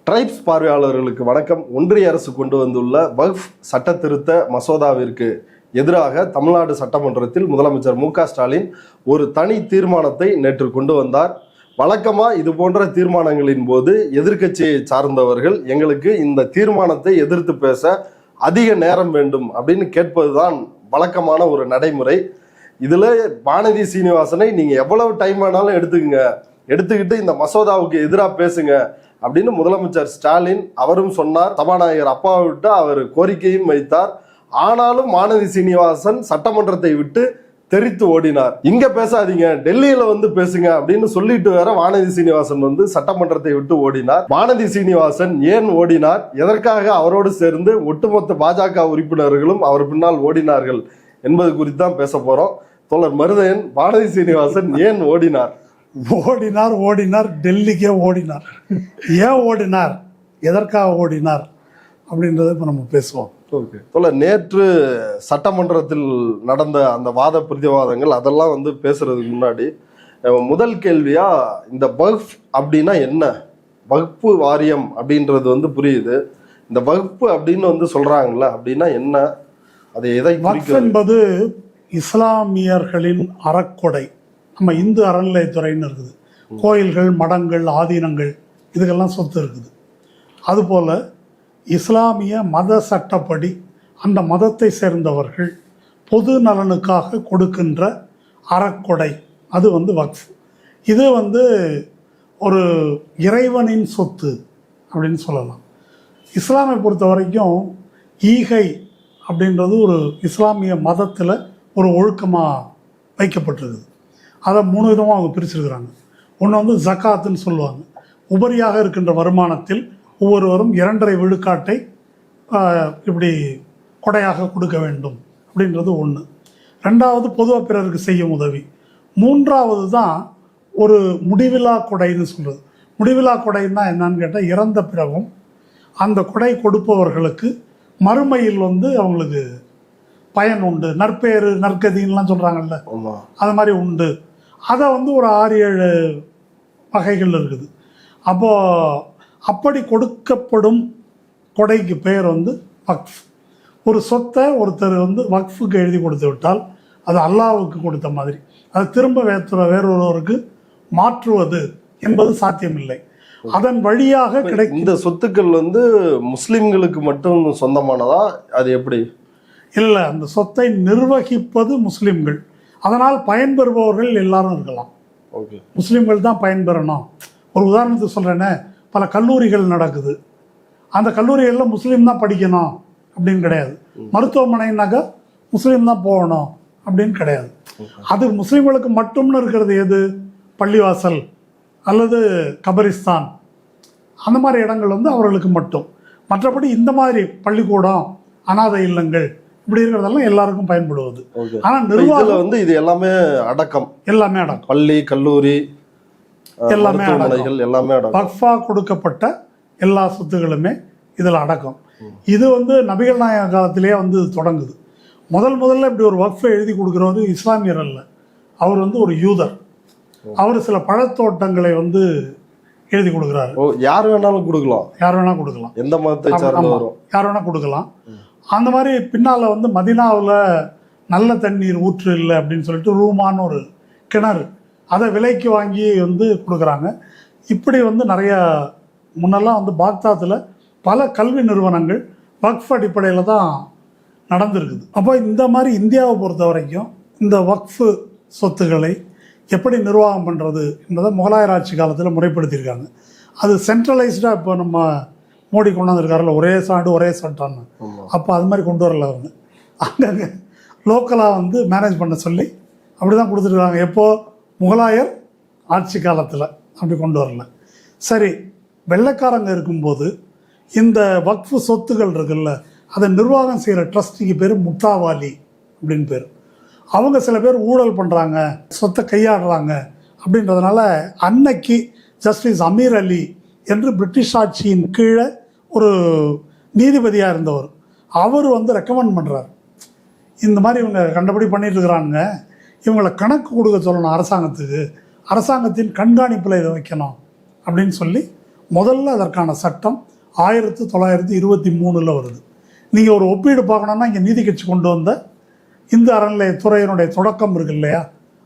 Tribes பார்வையாளர்களுக்கு வணக்கம். ஒன்றிய அரசு கொண்டு வந்துள்ள வக்ஃப் சட்ட திருத்த மசோதாவிற்கு எதிராக தமிழ்நாடு சட்டமன்றத்தில் முதலமைச்சர் மு க ஸ்டாலின் ஒரு தனி தீர்மானத்தை நேற்று கொண்டு வந்தார். வழக்கமா இது போன்ற தீர்மானங்களின் போது எதிர்க்கட்சியை சார்ந்தவர்கள் எங்களுக்கு இந்த தீர்மானத்தை எதிர்த்து பேச அதிக நேரம் வேண்டும் அப்படின்னு கேட்பதுதான் வழக்கமான ஒரு நடைமுறை. இதுல வானதி சீனிவாசனை நீங்க எவ்வளவு டைம் வேணாலும் எடுத்துக்கிட்டு இந்த மசோதாவுக்கு எதிராக பேசுங்க அப்படின்னு முதலமைச்சர் ஸ்டாலின் அவரும் சொன்னார். சபாநாயகர் அப்பாவை விட்டு அவர் கோரிக்கையும் வைத்தார். ஆனாலும் வானதி சீனிவாசன் சட்டமன்றத்தை விட்டு தெரித்து ஓடினார். இங்க பேசாதீங்க, டெல்லியில வந்து பேசுங்க அப்படின்னு சொல்லிட்டு வேற வானதி சீனிவாசன் வந்து சட்டமன்றத்தை விட்டு ஓடினார். வானதி சீனிவாசன் ஏன் ஓடினார், எதற்காக அவரோடு சேர்ந்து ஒட்டுமொத்த பாஜக உறுப்பினர்களும் அவர் பின்னால் ஓடினார்கள் என்பது குறித்து தான் பேச போறோம். தோழர் மருதையன், வானதி சீனிவாசன் ஏன் ஓடினார்? ஓடினார் டெல்லிக்கே ஓடினார். ஏன் ஓடினார், எதற்காக ஓடினார் அப்படின்றத இப்போ நம்ம பேசுவோம். ஓகே தோழர், நேற்று சட்டமன்றத்தில் நடந்த அந்த வாத பிரதிவாதங்கள் அதெல்லாம் வந்து பேசுறதுக்கு முன்னாடி முதல் கேள்வியா, இந்த வக்ஃப் அப்படின்னா என்ன? வக்ஃபு வாரியம் அப்படின்றது வந்து புரியுது. இந்த வக்ஃபு அப்படின்னு வந்து சொல்றாங்கல்ல, அப்படின்னா என்ன? அது எதை? வக்ஃப் என்பது இஸ்லாமியர்களின் அறக்கொடை. நம்ம இந்து அறநிலையத்துறைன்னு இருக்குது, கோயில்கள், மடங்கள், ஆதீனங்கள் இதுக்கெல்லாம் சொத்து இருக்குது. அதுபோல் இஸ்லாமிய மத சட்டப்படி அந்த மதத்தை சேர்ந்தவர்கள் பொது நலனுக்காக கொடுக்கின்ற அறக்கொடை, அது வந்து வக்ஃப். இது வந்து ஒரு இறைவனின் சொத்து அப்படின்னு சொல்லலாம். இஸ்லாமை பொறுத்த வரைக்கும் ஈகை அப்படின்றது ஒரு இஸ்லாமிய மதத்தில் ஒரு ஒழுக்கமாக வைக்கப்பட்டிருக்குது. அதை 3 விதமாக அவங்க பிரிச்சிருக்கிறாங்க. ஒன்று வந்து ஜக்காத்துன்னு சொல்லுவாங்க. உபரியாக இருக்கின்ற வருமானத்தில் ஒவ்வொருவரும் 2.5 விழுக்காட்டை இப்படி கொடையாக கொடுக்க வேண்டும் அப்படின்றது ஒன்று. 2வது பொதுவாக பிறருக்கு செய்யும் உதவி. 3வது தான் ஒரு முடிவிலா கொடைன்னு சொல்கிறது. முடிவிலா கொடைன்னா என்னன்னு கேட்டால், இறந்த பிறகும் அந்த கொடை கொடுப்பவர்களுக்கு மறுமையில் வந்து அவங்களுக்கு பயன் உண்டு, நற்பேறு நற்கதின்லாம் சொல்கிறாங்கல்ல, அது மாதிரி உண்டு. அதை வந்து ஒரு 6-7 வகைகள் இருக்குது. அப்போது அப்படி கொடுக்கப்படும் கொடைக்கு பெயர் வந்து வக்ஃப். ஒரு சொத்தை ஒருத்தர் வந்து வக்ஃபுக்கு எழுதி கொடுத்து விட்டால் அது அல்லாஹ்வுக்கு கொடுத்த மாதிரி. அதை திரும்ப வேறொருவருக்கு மாற்றுவது என்பது சாத்தியமில்லை. அதன் வழியாக கிடைக்கும் இந்த சொத்துக்கள் வந்து முஸ்லிம்களுக்கு மட்டும் சொந்தமானதா? அது எப்படி? இல்லை, அந்த சொத்தை நிர்வகிப்பது முஸ்லிம்கள். அதனால் பயன்பெறுபவர்கள் எல்லாரும் இருக்கலாம். முஸ்லிம்கள் தான் பயன்பெறணும். ஒரு உதாரணத்துக்கு சொல்கிறேன்னே, பல கல்லூரிகள் நடக்குது. அந்த கல்லூரிகளில் முஸ்லீம் தான் படிக்கணும் அப்படின்னு கிடையாது. மருத்துவமனைனாக்கா முஸ்லீம் தான் போகணும் அப்படின்னு கிடையாது. அது முஸ்லீம்களுக்கு மட்டும்னு இருக்கிறது எது? பள்ளிவாசல் அல்லது கபரிஸ்தான், அந்த மாதிரி இடங்கள் வந்து அவர்களுக்கு மட்டும். மற்றபடி இந்த மாதிரி பள்ளிக்கூடம், அனாதை இல்லங்கள் இப்படி இருக்கிறதெல்லாம் எல்லாருக்கும் பயன்படுவது. ஆனால் நிர்வாகம் வந்து இது எல்லாமே அடக்கம். எல்லாமே அடக்கம். பள்ளி, கல்லூரி எல்லாமே அடக்கம். எல்லாமே அடக்கம். வக்ஃபா கொடுக்கப்பட்ட எல்லா சொத்துகளுமே இதில் அடக்கம். இது வந்து நபிகள் நாயக காலத்திலேயே வந்து தொடங்குது. முதல்ல இப்படி ஒரு வக்ஃபை எழுதி கொடுக்குறவர் இஸ்லாமியர் அல்ல, அவர் வந்து ஒரு யூதர். அவர் சில பழத்தோட்டங்களை வந்து எழுதி கொடுக்குறாரு. யார் வேணாலும் கொடுக்கலாம். யார் வேணாலும் கொடுக்கலாம். எந்த மதத்தை சார்ந்தவரும் யார் வேணால் கொடுக்கலாம். அந்த மாதிரி பின்னால் வந்து மதினாவில் நல்ல தண்ணீர் ஊற்று இல்லை அப்படின்னு சொல்லிட்டு ரூமான்னு ஒரு கிணறு, அதை விலைக்கு வாங்கி வந்து கொடுக்குறாங்க. இப்படி வந்து நிறையா முன்னெல்லாம் வந்து பாக்தாத்தில் பல கல்வி நிறுவனங்கள் வக்ஃப் அடிப்படையில் தான் நடந்திருக்குது. அப்போ இந்த மாதிரி இந்தியாவை பொறுத்த வரைக்கும் இந்த வக்ஃபு சொத்துக்களை எப்படி நிர்வாகம் பண்ணுறது என்பதை முகலாயர் ஆட்சி காலத்தில் முறைப்படுத்தியிருக்காங்க. அது சென்ட்ரலைஸ்டாக இப்போ நம்ம மோடி கொண்டு வந்திருக்காருல்ல, ஒரே சாண்டு ஒரே சட்டான்னு, அப்போ அது மாதிரி கொண்டு வரல. அவங்க அங்கங்கே லோக்கலாக வந்து மேனேஜ் பண்ண சொல்லி அப்படி தான் கொடுத்துருக்காங்க. எப்போது? முகலாயர் ஆட்சி காலத்தில் அப்படி கொண்டு வரல. சரி, வெள்ளைக்காரங்க இருக்கும்போது இந்த வக்ஃபு சொத்துக்கள் இருக்குல்ல, அதை நிர்வாகம் செய்கிற ட்ரஸ்டிக்கு பேர் முத்தாவாலி அப்படின்னு பேர். அவங்க சில பேர் ஊழல் பண்ணுறாங்க, சொத்தை கையாடுறாங்க அப்படின்றதுனால அன்னைக்கு ஜஸ்டிஸ் அமீர் அலி என்று பிரிட்டிஷ் ஆட்சியின் கீழே ஒரு நீதிபதியாக இருந்தவர், அவர் வந்து ரெக்கமெண்ட் பண்ணுறார், இந்த மாதிரி இவங்க கண்டபடி பண்ணிட்டு இருக்கிறாங்க, இவங்களை கணக்கு கொடுக்க சொல்லணும் அரசாங்கத்துக்கு, அரசாங்கத்தின் கண்காணிப்பில் இதை வைக்கணும் அப்படின்னு சொல்லி முதல்ல அதற்கான சட்டம் 1923 வருது. நீங்கள் ஒரு ஒப்பீடு பார்க்கணுன்னா இங்கே நீதி கட்சி கொண்டு வந்த இந்து அறநிலையத்துறையினுடைய தொடக்கம் இருக்கு இல்லையா,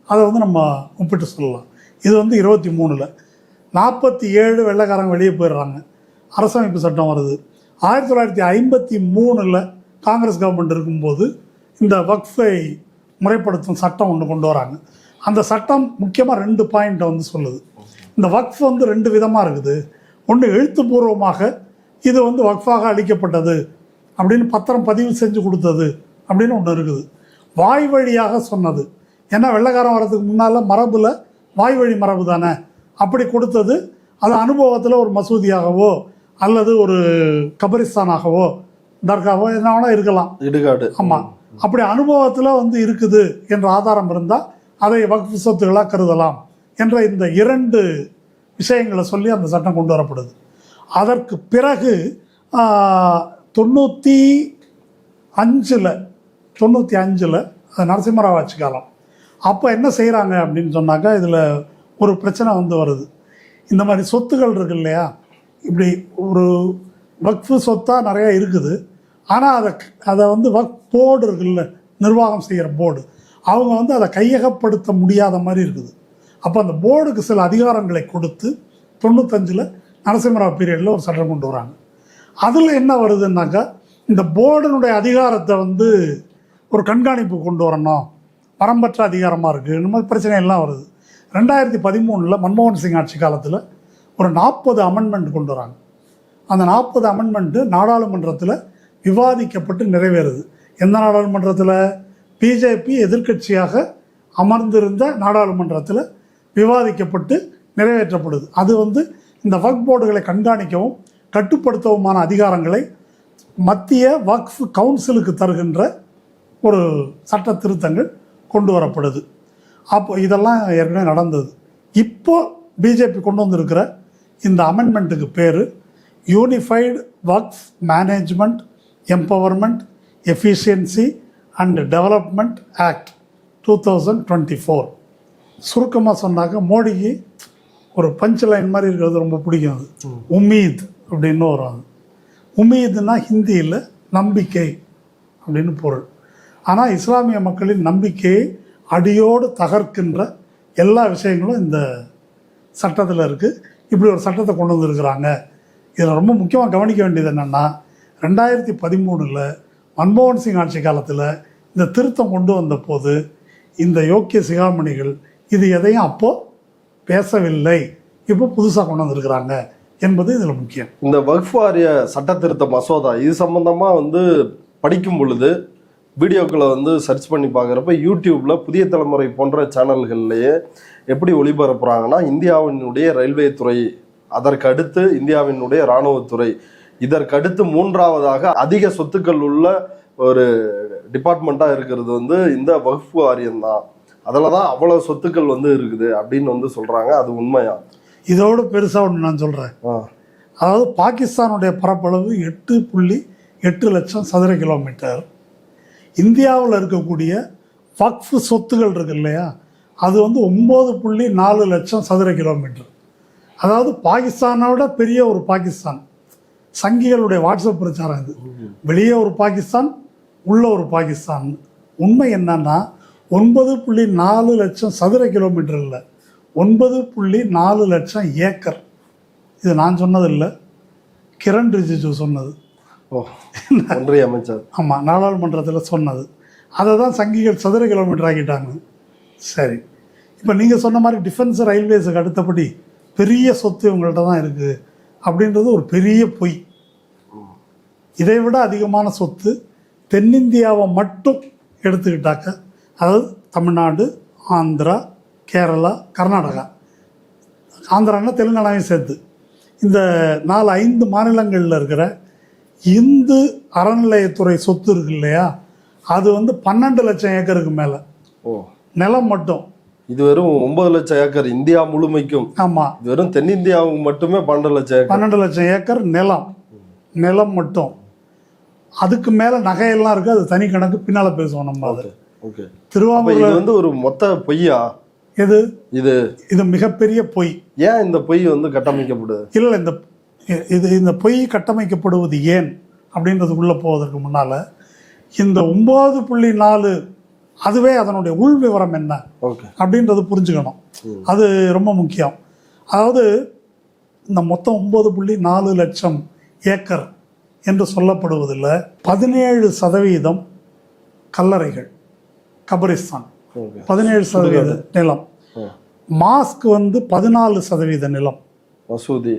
அதை வந்து நம்ம ஒப்பிட்டு சொல்லலாம். இது வந்து 23. 47 வெள்ளைக்காரங்க வெளியே போயிடுறாங்க, அரசமைப்பு சட்டம் வருது. 1953 காங்கிரஸ் கவர்மெண்ட் இருக்கும்போது இந்த வக்ஃபை முறைப்படுத்தும் சட்டம் ஒன்று கொண்டு வராங்க. அந்த சட்டம் முக்கியமாக 2 பாயிண்ட்டை வந்து சொல்லுது. இந்த வக்ஃப் வந்து 2 விதமாக இருக்குது. ஒன்று எழுத்துப்பூர்வமாக இது வந்து வக்ஃபாக அளிக்கப்பட்டது அப்படின்னு பத்திரம் பதிவு செஞ்சு கொடுத்தது அப்படின்னு ஒன்று இருக்குது. வாய் வழியாக சொன்னது, ஏன்னா வெள்ளைக்காரன் வர்றதுக்கு முன்னால் மரபில் வாய் வழி மரபு தானே, அப்படி கொடுத்தது. அது அனுபவத்தில் ஒரு மசூதியாகவோ அல்லது ஒரு கபரிஸ்தானாகவோ தர்காவோ என்ன வேணால் இருக்கலாம், இடுகாடு. ஆமாம், அப்படி அனுபவத்தில் வந்து இருக்குது என்ற ஆதாரம் இருந்தால் அதை வக்ஃப் சொத்துக்களாக கருதலாம் என்ற இந்த 2 விஷயங்களை சொல்லி அந்த சட்டம் கொண்டு வரப்படுது. அதற்கு பிறகு 95 அது நரசிம்மராவ் ஆட்சி காலம். அப்போ என்ன செய்கிறாங்க அப்படின்னு சொன்னாக்கா, இதில் ஒரு பிரச்சனை வந்து வருது. இந்த மாதிரி சொத்துக்கள் இருக்கு இல்லையா, இப்படி ஒரு வக்ஃபு சொத்தாக நிறையா இருக்குது. ஆனால் அதை வந்து வக்ஃப் போர்டு இருக்குல்ல, நிர்வாகம் செய்கிற போர்டு, அவங்க வந்து அதை கையகப்படுத்த முடியாத மாதிரி இருக்குது. அப்போ அந்த போர்டுக்கு சில அதிகாரங்களை கொடுத்து 95 நரசிம்மராவ் பீரியடில் ஒரு சட்டம் கொண்டு வராங்க. அதில் என்ன வருதுன்னாக்கா, இந்த போர்டினுடைய அதிகாரத்தை வந்து ஒரு கண்காணிப்பு கொண்டு வரணும், வரம்பற்ற அதிகாரமாக இருக்குது, இந்த மாதிரி பிரச்சனையெல்லாம் வருது. 2013 மன்மோகன் சிங் ஆட்சி காலத்தில் ஒரு 40 அமெண்ட்மெண்ட் கொண்டு வராங்க. அந்த 40 அமெண்ட்மெண்ட்டு நாடாளுமன்றத்தில் விவாதிக்கப்பட்டு நிறைவேறுது. எந்த நாடாளுமன்றத்தில்? பிஜேபி எதிர்க்கட்சியாக அமர்ந்திருந்த நாடாளுமன்றத்தில் விவாதிக்கப்பட்டு நிறைவேற்றப்படுது. அது வந்து இந்த வக்ஃப் போர்டுகளை கண்காணிக்கவும் கட்டுப்படுத்தவுமான அதிகாரங்களை மத்திய வக்ஃப் கவுன்சிலுக்கு தருகின்ற ஒரு சட்ட திருத்தங்கள் கொண்டு வரப்படுது. அப்போ இதெல்லாம் ஏற்கனவே நடந்தது. இப்போ பிஜேபி கொண்டு வந்திருக்கிற இந்த அமெண்ட்மெண்ட்டுக்கு பேர் unified Waqf management empowerment efficiency and development act 2024. சுருக்கமாக சொன்னாக்க மோடிக்கு ஒரு பஞ்ச் லைன் மாதிரி இருக்கிறது ரொம்ப பிடிக்கும். அது உமீத் அப்படின்னு வரும். உமீதுனா ஹிந்தியில் நம்பிக்கை அப்படின்னு பொருள். ஆனால் இஸ்லாமிய மக்களின் நம்பிக்கையை அடியோடு தகர்க்கின்ற எல்லா விஷயங்களும் இந்த சட்டத்தில் இருக்குது. இப்படி ஒரு சட்டத்தை கொண்டு வந்திருக்கிறாங்க. இதில் ரொம்ப முக்கியமாக கவனிக்க வேண்டியது என்னென்னா, 2013 மன்மோகன் சிங் ஆட்சி காலத்தில் இந்த திருத்தம் கொண்டு வந்த போது இந்த யோக்கிய சிகாமணிகள் இது எதையும் அப்போது பேசவில்லை. இப்போ புதுசாக கொண்டு வந்திருக்கிறாங்க என்பது இதில் முக்கியம். இந்த வக்ஃப் வாரிய சட்ட திருத்த மசோதா இது சம்பந்தமாக வந்து படிக்கும் பொழுது வீடியோக்களை வந்து சர்ச் பண்ணி பார்க்குறப்ப யூடியூப்பில் புதிய தலைமுறை போன்ற சேனல்கள்லேயே எப்படி ஒளிபரப்புகிறாங்கன்னா, இந்தியாவினுடைய ரயில்வே துறை, அதற்கு அடுத்து இந்தியாவினுடைய இராணுவத்துறை, இதற்கு அடுத்து 3ஆவதாக அதிக சொத்துக்கள் உள்ள ஒரு டிபார்ட்மெண்ட்டாக இருக்கிறது வந்து இந்த வக்ஃப் வாரியம் தான். அதில் தான் அவ்வளோ சொத்துக்கள் வந்து இருக்குது அப்படின்னு வந்து சொல்கிறாங்க. அது உண்மையா? இதோடு பெருசாக ஒன்று நான் சொல்கிறேன். அதாவது பாகிஸ்தானுடைய பரப்பளவு 8.8 லட்சம் சதுர கிலோமீட்டர். இந்தியாவில் இருக்கக்கூடிய வக்ஃப் சொத்துகள் இருக்கு இல்லையா, அது வந்து 9.4 லட்சம் சதுர கிலோமீட்டர். அதாவது பாகிஸ்தானோட பெரிய ஒரு பாகிஸ்தான். சங்கிகளுடைய வாட்ஸ்அப் பிரச்சாரம் இது. வெளியே ஒரு பாகிஸ்தான், உள்ள ஒரு பாகிஸ்தான். உண்மை என்னன்னா 9.4 லட்சம் சதுர கிலோமீட்டர் இல்லை, 9.4 லட்சம் ஏக்கர். இது நான் சொன்னதில்லை, கிரண் ரிஜிஜு சொன்னது. ஒன்றிய அமைச்சர். ஆமாம், நாடாளுமன்றத்தில் சொன்னது. அதை தான் சங்கிகள் சதுர கிலோமீட்டர் ஆக்கிட்டாங்க. சரி, இப்போ நீங்கள் சொன்ன மாதிரி டிஃபென்ஸ் ரயில்வேஸுக்கு அடுத்தபடி பெரிய சொத்து இவங்கள்ட்ட தான் இருக்குது அப்படின்றது ஒரு பெரிய பொய். இதை விட அதிகமான சொத்து தென்னிந்தியாவை மட்டும் எடுத்துக்கிட்டாக்க, அதாவது தமிழ்நாடு, ஆந்திரா, கேரளா, கர்நாடகா, ஆந்திரான்னா தெலுங்கானாவையும் சேர்த்து இந்த 4-5 மாநிலங்களில் இருக்கிற இந்து அறநிலையத்துறை சொத்து இருக்கு இல்லையா, அது வந்து 12 லட்சம் ஏக்கருக்கு மேலே நிலம் மட்டும். இது வெறும் 9 லட்சம் ஏக்கர் இந்தியா முழுமைக்கும். ஆமாம், வெறும் தென்னிந்தியாவுக்கு மட்டுமே 12 லட்சம் ஏக்கர். 12 லட்சம் ஏக்கர் நிலம் மட்டும். அதுக்கு மேலே நகையெல்லாம் இருக்குது, அது தனி கணக்கு, பின்னால் பேசுவோம் நம்ம. அது திருவாரூர் வந்து ஒரு மொத்த பொய்யா? இது மிகப்பெரிய பொய். ஏன் இந்த பொய் வந்து கட்டமைக்கப்படுது? இல்லை, இந்த இந்த பொய் கட்டமைக்கப்படுவது ஏன் அப்படின்றதுக்குள்ளே போவதற்கு முன்னால் இந்த 9.4 அதுவே அதனுடைய உள் விவரம் என்ன ஓகே அப்படின்றது புரிஞ்சுக்கணும். அது ரொம்ப முக்கியம். அதாவது இந்த மொத்தம் 9.4 லட்சம் ஏக்கர் என்று சொல்லப்படுவதில் 17% கல்லறைகள், கபரிஸ்தான், ஓகே 17% நிலம். மாஸ்க் 14% நிலம். மசூதி,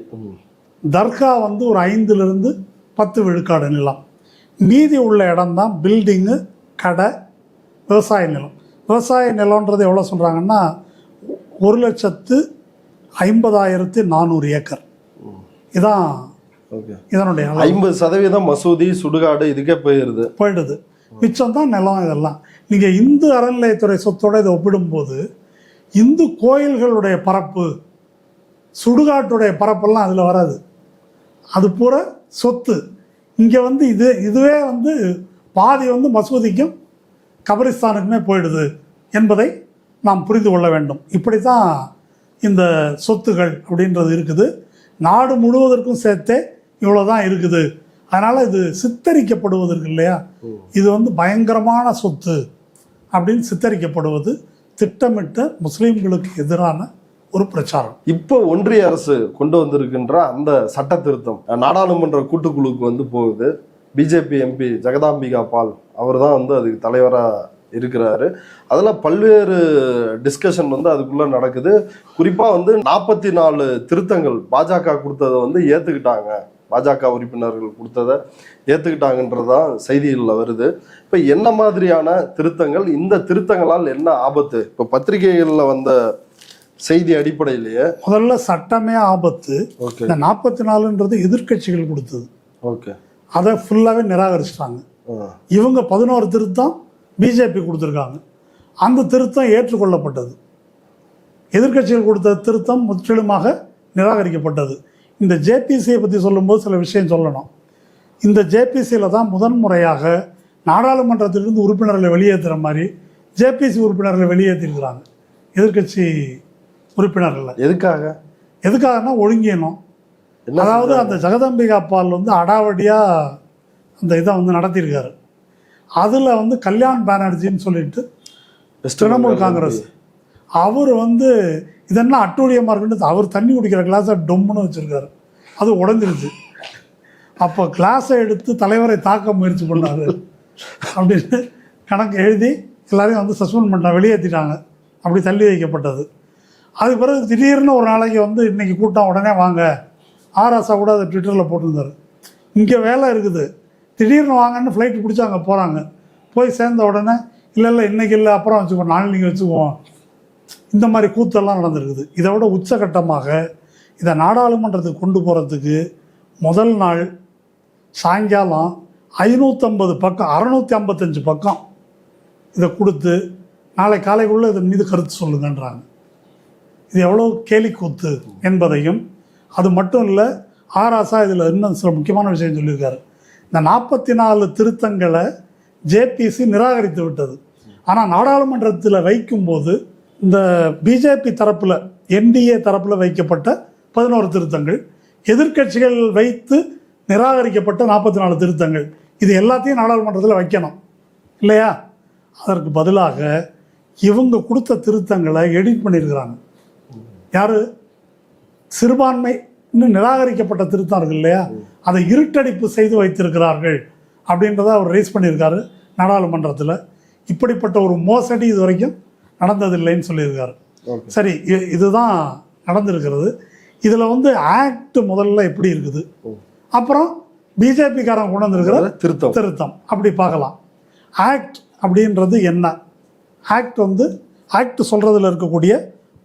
தர்கா ஒரு 5 to 10 விழுக்காடு நிலம். மீதி உள்ள இடம் தான் பில்டிங்கு, கடை, விவசாய நிலம். விவசாய நிலம்ன்றது எவ்வளோ சொல்கிறாங்கன்னா 1,50,400 ஏக்கர். இதான் இதனுடைய 50% மசூதி, சுடுகாடு இதுக்கே போயிடுது. மிச்சம் தான் நிலம். இதெல்லாம் நீங்கள் இந்து அறநிலையத்துறை சொத்தோடு இதை ஒப்பிடும்போது இந்து கோயில்களுடைய பரப்பு, சுடுகாட்டுடைய பரப்பெல்லாம் அதில் வராது. அது பூரா சொத்து. இங்கே இதுவே பாதி மசூதிக்கும் கபரிஸ்தானுக்குமே போயிடுது என்பதை நாம் புரிந்து கொள்ள வேண்டும். இப்படி தான் இந்த சொத்துகள் அப்படின்றது இருக்குது. நாடு முழுவதற்கும் சேர்த்தே இவ்வளோ தான் இருக்குது. அதனால் இது சித்தரிக்கப்படுவதற்கு இல்லையா, இது பயங்கரமான சொத்து அப்படின்னு சித்தரிக்கப்படுவது திட்டமிட்ட முஸ்லீம்களுக்கு எதிரான ஒரு பிரச்சாரம். இப்போ ஒன்றிய அரசு கொண்டு வந்திருக்கின்ற அந்த சட்ட திருத்தம் நாடாளுமன்ற கூட்டுக்குழுக்கு போகுது. பிஜேபி எம்பி ஜெகதாம்பிகா பால் அவர் தான் அதுக்கு தலைவராக இருக்கிறாரு. அதில் பல்வேறு டிஸ்கஷன் அதுக்குள்ளே நடக்குது. குறிப்பாக 44 திருத்தங்கள் பாஜக கொடுத்ததை ஏற்றுக்கிட்டாங்க, பாஜக உறுப்பினர்கள் கொடுத்ததை ஏற்றுக்கிட்டாங்கன்றதான் செய்திகளில் வருது. இப்போ என்ன மாதிரியான திருத்தங்கள், இந்த திருத்தங்களால் என்ன ஆபத்து? இப்போ பத்திரிகைகளில் வந்த செய்தி அடிப்படையிலேயே முதல்ல சட்டமே ஆபத்து. இந்த 44ன்றது எதிர்கட்சிகள் கொடுத்தது. ஓகே, அதை ஃபுல்லாகவே நிராகரிச்சிட்டாங்க. இவங்க 11 திருத்தம் பிஜேபி கொடுத்துருக்காங்க. அந்த திருத்தம் ஏற்றுக்கொள்ளப்பட்டது. எதிர்கட்சிகள் கொடுத்த திருத்தம் முற்றிலுமாக நிராகரிக்கப்பட்டது. இந்த ஜேபிசியை பற்றி சொல்லும்போது சில விஷயம் சொல்லணும். இந்த ஜேபிசியில் தான் முதன்முறையாக நாடாளுமன்றத்திலிருந்து உறுப்பினர்களை வெளியேற்றுற மாதிரி ஜேபிசி உறுப்பினர்களை வெளியேற்றிருக்கிறாங்க. எதிர்கட்சி உறுப்பினர்கள் எதுக்காகனா ஒழுங்கியணும். அதாவது அந்த ஜெகதாம்பிகா பால் அடாவடியாக அந்த இதை நடத்தியிருக்காரு. அதில் கல்யாண் பானர்ஜின்னு சொல்லிட்டு திரிணாமுல் காங்கிரஸ் அவர் இதெல்லாம் அட்டூழியமாக இருக்குன்னு அவர் தண்ணி குடிக்கிற கிளாஸை டொம்முன்னு வச்சுருக்காரு. அது உடஞ்சிருச்சு. அப்போ கிளாஸை எடுத்து தலைவரை தாக்க முயற்சி பண்ணார் அப்படின்னு கணக்கு எழுதி எல்லாரையும் சஸ்பெண்ட் பண்ணாங்க, வெளியேற்றிட்டாங்க. அப்படி தள்ளி வைக்கப்பட்டது. அதுக்கு பிறகு திடீர்னு ஒரு நாளைக்கு இன்றைக்கி கூட்டம் உடனே வாங்க, ஆராசா கூட அதை ட்விட்டரில் போட்டிருந்தார். இங்கே வேலை இருக்குது, திடீர்னு வாங்கன்னு ஃப்ளைட்டு பிடிச்சி அங்கே போகிறாங்க. போய் சேர்ந்த உடனே இல்லை இன்றைக்கி இல்லை அப்புறம் வச்சுக்கோ, நாளைக்கு நீங்கள் வச்சுக்குவோம். இந்த மாதிரி கூத்தெல்லாம் நடந்திருக்குது. இதை விட உச்சகட்டமாக இதை நாடாளுமன்றத்துக்கு கொண்டு போகிறதுக்கு முதல் நாள் சாயங்காலம் 550 பக்கம் 655 பக்கம் இதை கொடுத்து நாளை காலைக்குள்ளே இதன் மீது கருத்து சொல்லுங்கன்றாங்க. இது எவ்வளோ கேலி கூத்து என்பதையும், அது மட்டும் இல்லை, ஆராசா இதில் இன்னும் சில முக்கியமான விஷயம் சொல்லியிருக்காரு. இந்த 44 திருத்தங்களை ஜேபிசி நிராகரித்து விட்டது. ஆனால் நாடாளுமன்றத்தில் வைக்கும்போது இந்த பிஜேபி தரப்பில், என்டிஏ தரப்பில் வைக்கப்பட்ட 11 திருத்தங்கள், எதிர்க்கட்சிகள் வைத்து நிராகரிக்கப்பட்ட 44 திருத்தங்கள், இது எல்லாத்தையும் நாடாளுமன்றத்தில் வைக்கணும் இல்லையா? அதற்கு பதிலாக இவங்க கொடுத்த திருத்தங்களை எடிட் பண்ணியிருக்கிறாங்க. யார்? சிறுபான்மை இன்னும் நிராகரிக்கப்பட்ட திருத்தம் இருக்கு இல்லையா, அதை இருட்டடிப்பு செய்து வைத்திருக்கிறார்கள் அப்படின்றத அவர் ரைஸ் பண்ணியிருக்காரு நாடாளுமன்றத்தில். இப்படிப்பட்ட ஒரு மோசடி இது வரைக்கும் நடந்ததில்லைன்னு சொல்லியிருக்காரு. சரி, இதுதான் நடந்திருக்கிறது. இதில் ஆக்ட் முதல்ல எப்படி இருக்குது, அப்புறம் பிஜேபிக்காரன் கொண்டு வந்திருக்கிற திருத்தம் அப்படி பார்க்கலாம். ஆக்ட் அப்படின்றது என்ன, ஆக்ட் சொல்கிறதுல இருக்கக்கூடிய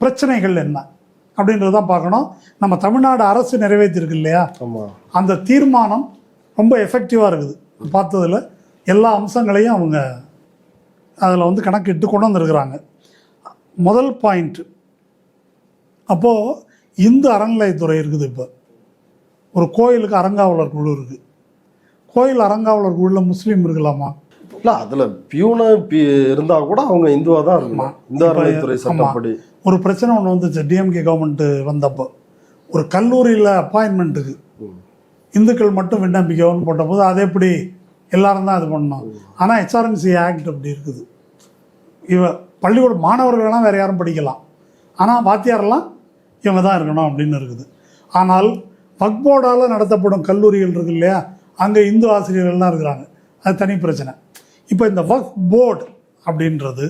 பிரச்சனைகள் என்ன அப்படின்றதான் பார்க்கணும். நம்ம தமிழ்நாடு அரசு நிறைவேற்றிருக்கு இல்லையா, அந்த தீர்மானம் ரொம்ப எஃபெக்டிவாக இருக்குது. பார்த்ததில் எல்லா அம்சங்களையும் அவங்க அதில் கணக்கிட்டு கொண்டு வந்திருக்கிறாங்க. முதல் பாயிண்ட், அப்போது இந்து அறநிலையத்துறை இருக்குது. இப்போ ஒரு கோயிலுக்கு அறங்காவலர் குழு இருக்குது. கோயில் அறங்காவலர் குழுவில் முஸ்லீம் இருக்கலாமா? இல்லை, அதில் பியூனா இருந்தால் கூட அவங்க இந்துவாக தான் இருக்குமா? இந்து அறநிலையத்துறை சட்டப்படி ஒரு பிரச்சனை ஒன்று வந்துச்சு. டிஎம்கே கவர்மெண்ட்டு வந்தப்போ ஒரு கல்லூரியில் அப்பாயின்மெண்ட்டுக்கு இந்துக்கள் மட்டும் விண்ணப்பிக்கவும்னு போட்டபோது அது எப்படி எல்லாரும் தான் இது பண்ணணும். ஆனால் ஹெச்ஆர்என்சி ஆக்ட் அப்படி இருக்குது. பள்ளிக்கூட மாணவர்கள் வேணால் வேறு யாரும் படிக்கலாம், ஆனால் வாத்தியாரெல்லாம் இவங்க தான் இருக்கணும் அப்படின்னு இருக்குது. ஆனால் வக்ஃப் போர்டால் நடத்தப்படும் கல்லூரிகள் இருக்கு இல்லையா, அங்கே இந்து ஆசிரியர்கள்லாம் இருக்கிறாங்க, அது தனி பிரச்சனை. இப்போ இந்த வக்ஃப் போர்டு அப்படின்றது,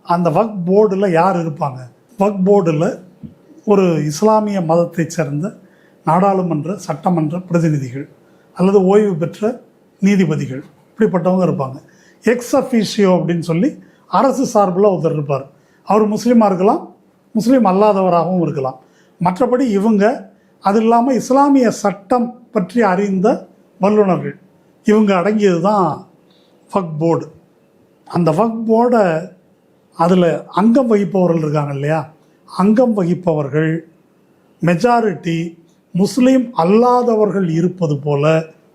அந்த வக்ஃப் போர்டில் யார் இருப்பாங்க? வக்ஃப் போர்டில் ஒரு இஸ்லாமிய மதத்தை சேர்ந்த நாடாளுமன்ற சட்டமன்ற பிரதிநிதிகள் அல்லது ஓய்வு பெற்ற நீதிபதிகள் இப்படிப்பட்டவங்க இருப்பாங்க. எக்ஸ் அஃபீஷியோ அப்படின்னு சொல்லி அரசு சார்பில் ஒருத்தர் இருப்பார். அவர் முஸ்லீமாக இருக்கலாம், முஸ்லீம் அல்லாதவராகவும் இருக்கலாம். மற்றபடி இவங்க அது இல்லாமல் இஸ்லாமிய சட்டம் பற்றி அறிந்த வல்லுநர்கள் இவங்க அடங்கியது தான் வக்ஃப் போர்டு. அந்த வக்ஃப் போர்டை அதில் அங்கம் வகிப்பவர்கள் இருக்காங்க இல்லையா, அங்கம் வகிப்பவர்கள் மெஜாரிட்டி முஸ்லீம் அல்லாதவர்கள் இருப்பது போல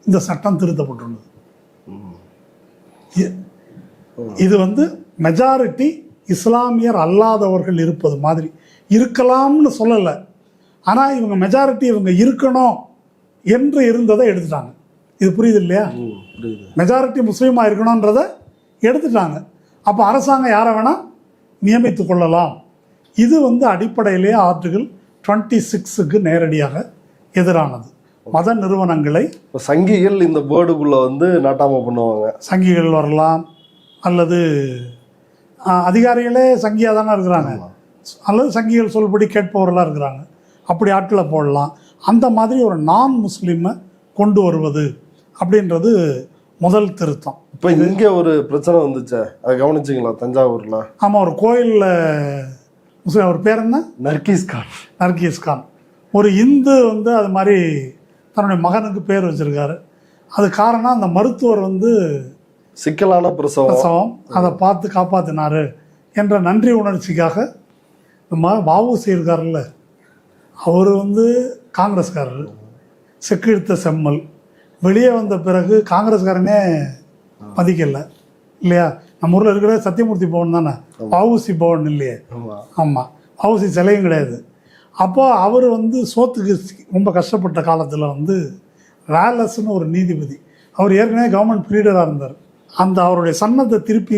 இந்த சட்டம் திருத்தப்பட்டுள்ளது. இது மெஜாரிட்டி இஸ்லாமியர் அல்லாதவர்கள் இருப்பது மாதிரி இருக்கலாம்னு சொல்லலை. ஆனால் இவங்க மெஜாரிட்டி இவங்க இருக்கணும் என்று இருந்ததை எடுத்துட்டாங்க. இது புரியுது இல்லையா? மெஜாரிட்டி முஸ்லீமாக இருக்கணுன்றதை எடுத்துட்டாங்க. அப்போ அரசாங்கம் யாரை வேணால் நியமித்து கொள்ளலாம். இது அடிப்படையிலேயே ஆர்டிகிள் 26க்கு நேரடியாக எதிரானது. மத நிறுவனங்களை சங்கிகள் இந்த போர்டுக்குள்ளே நாட்டாமல் பண்ணுவாங்க. சங்கிகள் வரலாம், அல்லது அதிகாரிகளே சங்கியாக தானே இருக்கிறாங்க, அல்லது சங்கிகள் சொல்படி கேட்பவர்களாக இருக்கிறாங்க, அப்படி ஆட்களை போடலாம். அந்த மாதிரி ஒரு நான் முஸ்லீமை கொண்டு வருவது அப்படின்றது முதல் திருத்தம். இப்போ இங்கே ஒரு பிரச்சனை வந்துச்சு, அதை கவனிச்சிங்களா தஞ்சாவூரில்? ஆமாம், ஒரு கோயிலில் முஸ்லீம், அவர் பேர் என்ன, நர்கீஸ் கான், ஒரு இந்து அது மாதிரி தன்னுடைய மகனுக்கு பேர் வச்சுருக்காரு. அது காரணம் அந்த மருத்துவர் சிக்கலான பிரசவம் அதை பார்த்து காப்பாற்றினார் என்ற நன்றி உணர்ச்சிக்காக நம்ம வஉசி இருக்கார்ல, அவர் காங்கிரஸ்காரர், செக்கிழுத்த செம்மல், வெளியே வந்த பிறகு காங்கிரஸ்காரனே மதிக்கலை இல்லையா. நம்ம ஊரில் இருக்கிற சத்தியமூர்த்தி பவன் தானே, வஉசி பவன் இல்லையே. ஆமாம், வஉசி சிலையும் கிடையாது. அப்போ அவர் சோத்துக்கு ரொம்ப கஷ்டப்பட்ட காலத்தில் வேலஸ்ன்னு ஒரு நீதிபதி, அவர் ஏற்கனவே கவர்மெண்ட் ப்ரீடராக இருந்தார். அந்த அவருடைய சன்னத்தை திருப்பி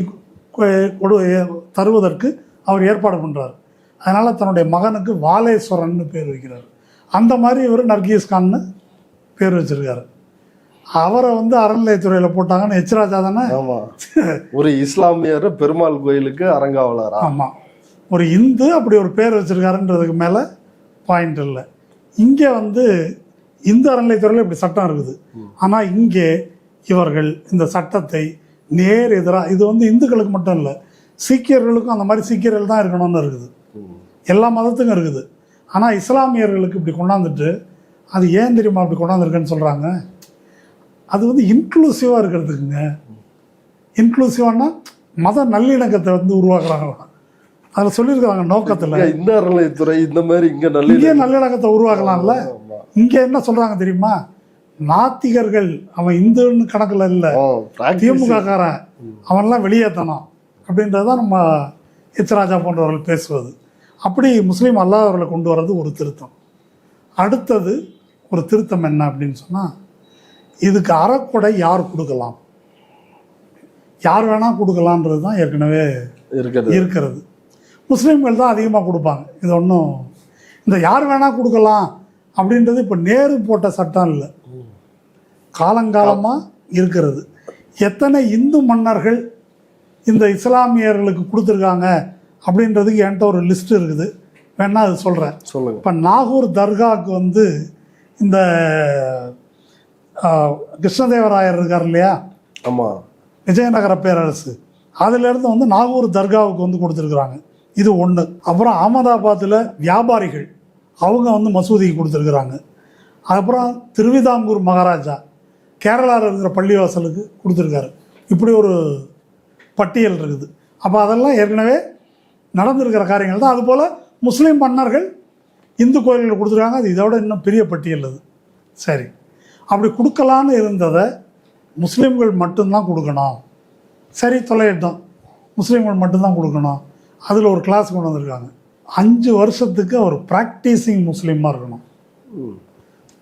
தருவதற்கு அவர் ஏற்பாடு பண்ணுறார். அதனால் தன்னுடைய மகனுக்கு வாலேஸ்வரன்னு பேர் வைக்கிறார். அந்த மாதிரி இவர் நர்கீஸ் கான்னு பேர் வச்சுருக்காரு. அவரை அறநிலையத்துறையில் போட்டாங்கன்னு எச்ராஜா தானே. ஒரு இஸ்லாமியர் பெருமாள் கோயிலுக்கு அரங்காவலர். ஆமாம், ஒரு இந்து அப்படி ஒரு பேர் வச்சுருக்காருன்றதுக்கு மேலே பாயிண்ட் இல்லை. இங்கே இந்து அறநிலையத்துறையில் இப்படி சட்டம் இருக்குது. ஆனால் இங்கே இவர்கள் இந்த சட்டத்தை நேர் எதிராக, இது இந்துக்களுக்கு மட்டும் இல்லை, சீக்கியர்களுக்கும் அந்த மாதிரி சீக்கியர்கள் தான் இருக்கணும்னு இருக்குது, எல்லா மதத்துக்கும் இருக்குது. ஆனால் இஸ்லாமியர்களுக்கு இப்படி கொண்டாந்துட்டு, அது ஏன் தெரியுமா அப்படி கொண்டாந்துருக்குன்னு சொல்கிறாங்க, அது இன்க்ளூசிவாக இருக்கிறதுக்குங்க. இன்க்ளூசிவானா மத நல்லிணக்கத்தை உருவாக்குறாங்களாம். அதில் சொல்லியிருக்கிறாங்க நோக்கத்தில். இந்த அறநிலையத்துறை இந்த மாதிரி இங்கே நல்லிணக்கத்தை உருவாக்கலாம்ல. இங்கே என்ன சொல்கிறாங்க தெரியுமா, நாத்திகர்கள் அவன் இந்துன்னு கணக்கில் இல்லை, திமுககாரன் அவன்லாம் வெளியேற்றணும் அப்படின்றதான் நம்ம எச்ராஜா போன்றவர்கள் பேசுவது. அப்படி முஸ்லீம் அல்லாதவர்களை கொண்டு வர்றது ஒரு திருத்தம். அடுத்தது ஒரு திருத்தம் என்ன அப்படின்னு சொன்னால், இதுக்கு அறக்கொடை யார் கொடுக்கலாம், யார் வேணால் கொடுக்கலான்றது தான் ஏற்கனவே இருக்கிறது. முஸ்லீம்கள் தான் அதிகமாக கொடுப்பாங்க. இது ஒன்றும் இந்த யார் வேணால் கொடுக்கலாம் அப்படின்றது இப்போ நேரு போட்ட சட்டம் இல்லை, காலங்காலமாக இருக்கிறது. எத்தனை இந்து மன்னர்கள் இந்த இஸ்லாமியர்களுக்கு கொடுத்துருக்காங்க அப்படின்றதுக்கு என்கிட்ட ஒரு லிஸ்ட் இருக்குது, வேணா அது சொல்கிறேன். இப்போ நாகூர் தர்காவுக்கு இந்த கிருஷ்ணதேவராயர் இருக்கார் இல்லையா, ஆமாம், விஜயநகர பேரரசு, அதிலேருந்து நாகூர் தர்காவுக்கு கொடுத்துருக்குறாங்க. இது ஒன்று. அப்புறம் அகமதாபாத்தில் வியாபாரிகள் அவங்க மசூதிக்கு கொடுத்துருக்குறாங்க. அப்புறம் திருவிதாங்கூர் மகாராஜா கேரளாவில் இருக்கிற பள்ளிவாசலுக்கு கொடுத்துருக்காரு. இப்படி ஒரு பட்டியல் இருக்குது. அப்போ அதெல்லாம் ஏற்கனவே நடந்திருக்கிற காரியங்கள் தான். அதுபோல் முஸ்லீம் மன்னர்கள் இந்து கோயில்கள் கொடுத்துருக்காங்க. அது இதோட இன்னும் பெரிய பட்டியல் அது. சரி, அப்படி கொடுக்கலான்னு இருந்ததை முஸ்லீம்கள் மட்டும்தான் கொடுக்கணும். சரி, தொலையிட்டோம், முஸ்லீம்கள் மட்டும்தான் கொடுக்கணும். அதில் ஒரு கிளாஸ் கொண்டு வந்திருக்காங்க. 5 வருஷத்துக்கு அவர் ப்ராக்டிஸிங் முஸ்லீமாக இருக்கணும்.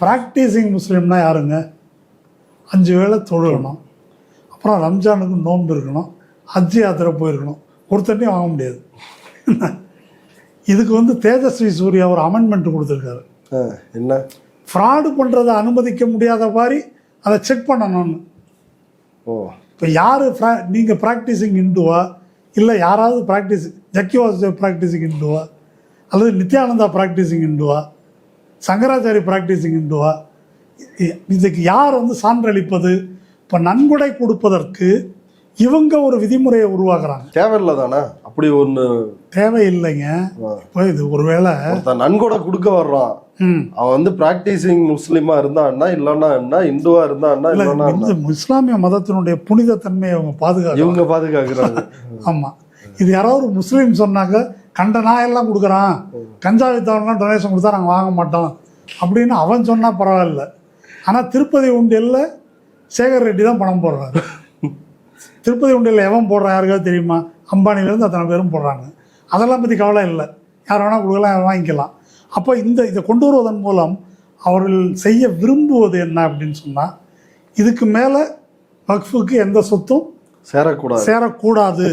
ப்ராக்டிஸிங் முஸ்லீம்னா யாருங்க? 5 வேளை தொழுகணும், அப்புறம் ரம்ஜானுக்கு நோன்பு இருக்கணும், ஹஜ் யாத்திரை போயிருக்கணும், ஒருத்தட்டையும் வாங்க முடியாது. இதுக்கு வந்து தேஜஸ்வி சூர்யா ஒரு அமெண்ட்மெண்ட் கொடுத்துருக்காரு. என்ன? ஃப்ராடு பண்ணுறதை அனுமதிக்க முடியாத மாதிரி அதை செக் பண்ணணும்னு. இப்போ யார் நீங்கள் ப்ராக்டிஸிங் இந்துவா, இல்லை யாராவது ஜக்கி வாசுதேவ் ப்ராக்டிஸிங் இந்துவா, அல்லது நித்யானந்தா ப்ராக்டிஸிங் இந்துவா, சங்கராச்சாரி ப்ராக்டிஸிங் இந்துவா, இதுக்கு யார் வந்து சான்றளிப்பது? இப்போ நன்கொடை கொடுப்பதற்கு இவங்க ஒரு விதிமுறையை உருவாக்குறாங்க. தேவையில்லை தானே? அப்படி ஒன்று தேவையில்லைங்க. இப்போ இது ஒருவேளை நன்கொடை கொடுக்க வர்றான், அவன் வந்து பிராக்டிசிங் முஸ்லீமா இருந்தான்னா இல்லைன்னா என்ன, இந்துவா இருந்தான்னா இல்லைன்னா, இஸ்லாமிய மதத்தினுடைய புனித தன்மையை இவங்க பாதுகாக்கிறாங்க. ஆமாம். இது யாராவது முஸ்லீம் சொன்னாக்க கண்ட நாயெல்லாம் கொடுக்குறான், கஞ்சா வித்தவன்லாம் டொனேஷன் கொடுத்தா நாங்கள் வாங்க மாட்டோம் அப்படின்னு அவன் சொன்னால் பரவாயில்ல. ஆனால் திருப்பதி உண்டியலில் சேகர் ரெட்டி தான் பணம் போடுறாரு. திருப்பதி உண்டியலில் எவன் போடுறான் யாருக்காவது தெரியுமா? அம்பானிலேருந்து அத்தனை பேரும் போடுறாங்க. அதெல்லாம் பற்றி கவலை இல்லை, யார் வேணால் கொடுக்கலாம், வாங்கிக்கலாம். அப்போ இதை கொண்டு வருவதன் மூலம் அவர்கள் செய்ய விரும்புவது என்ன அப்படின்னு சொன்னால், இதுக்கு மேலே வக்ஃபுக்கு எந்த சொத்தும் சேரக்கூடாது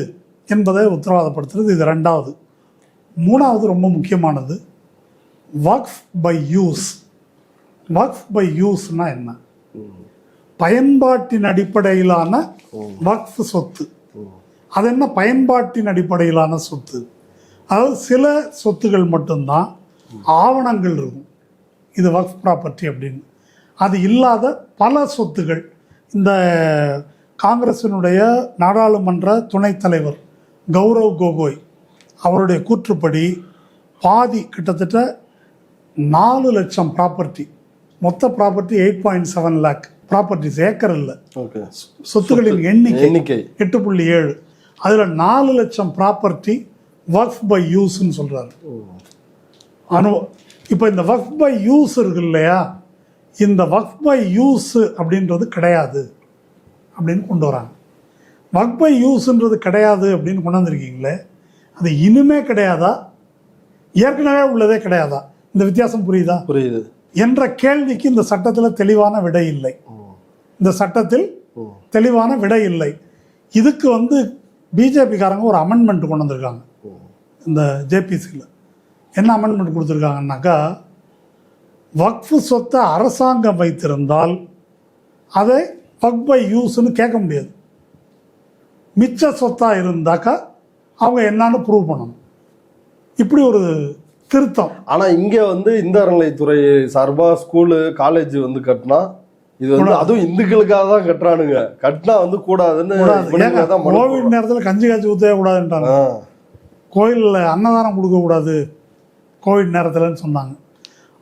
என்பதை உத்தரவாதப்படுத்துறது. இது 2வது. 3வது ரொம்ப முக்கியமானது, வக்ஃப் பை யூஸ். வக்ஃப் பை யூஸ்னா என்ன? பயன்பாட்டின் அடிப்படையிலான வக்ஃப் சொத்து. அது என்ன பயன்பாட்டின் அடிப்படையிலான சொத்து? அதாவது சில சொத்துகள் மட்டும்தான் ஆவணங்கள் இருக்கும், இது வக்ஃப் ப்ராப்பர்ட்டி அப்படின்னு. அது இல்லாத பல சொத்துகள். இந்த காங்கிரஸினுடைய நாடாளுமன்ற துணைத் தலைவர் கௌரவ் கோகோய் அவருடைய கூற்றுப்படி பாதி கிட்டத்தட்ட 4 லட்சம் ப்ராப்பர்ட்டி, மொத்த ப்ராப்பர்ட்டி 8.7 லேக் ப்ராப்பர்ட்டிஸ், ஏக்கர் இல்லை, சொத்துக்களின் எண்ணிக்கை 8.7. அதில் 4 லட்சம் ப்ராப்பர்ட்டி வக்ஃப் பை யூஸ்ன்னு சொல்கிறாரு. இப்போ இந்த வக்ஃப் பை யூஸ் இருக்கு இல்லையா, இந்த வக்ஃப் பை யூஸ் அப்படின்றது கிடையாது அப்படின்னு கொண்டு வராங்க. வக்ஃப் பை யூஸ்ன்றது கிடையாது அப்படின்னு கொண்டு வந்திருக்கீங்களே, அது இனிமே கிடையாதா, ஏற்கனவே உள்ளதே கிடையாதா? இந்த வித்தியாசம் புரியுதா? புரியுது என்ற கேள்விக்கு இந்த சட்டத்தில் தெளிவான விடை இல்லை. இந்த சட்டத்தில் தெளிவான விடை இல்லை. இதுக்கு வந்து பிஜேபிக்காரங்க ஒரு அமெண்ட்மெண்ட் கொண்டு வந்திருக்காங்க. இந்த ஜேபிசியில் என்ன அமெண்ட்மெண்ட் கொடுத்துருக்காங்கன்னாக்கா, வக்ஃபு சொத்தை அரசாங்கம் வைத்திருந்தால் அதை வக்ஃப் பை யூஸ்ன்னு கேட்க முடியாது. மிச்ச சொத்தாக இருந்தாக்கா அவங்க என்னன்னு ப்ரூவ் பண்ணணும். இப்படி ஒரு திருத்தம். ஆனால் இங்கே வந்து இந்த அறநிலைத்துறை சார்பாக ஸ்கூலு காலேஜ் வந்து கட்டினா, இது வந்து அதுவும் இந்துக்களுக்காக தான் கட்டுறானுங்க, கட்டினா வந்து கூடாதுன்னு. கோவிட் நேரத்தில் கஞ்சி காய்ச்சி ஊற்றவே கூடாதுன்றாங்க, கோயிலில் அன்னதானம் கொடுக்கக்கூடாது கோவிட் நேரத்தில்னு சொன்னாங்க.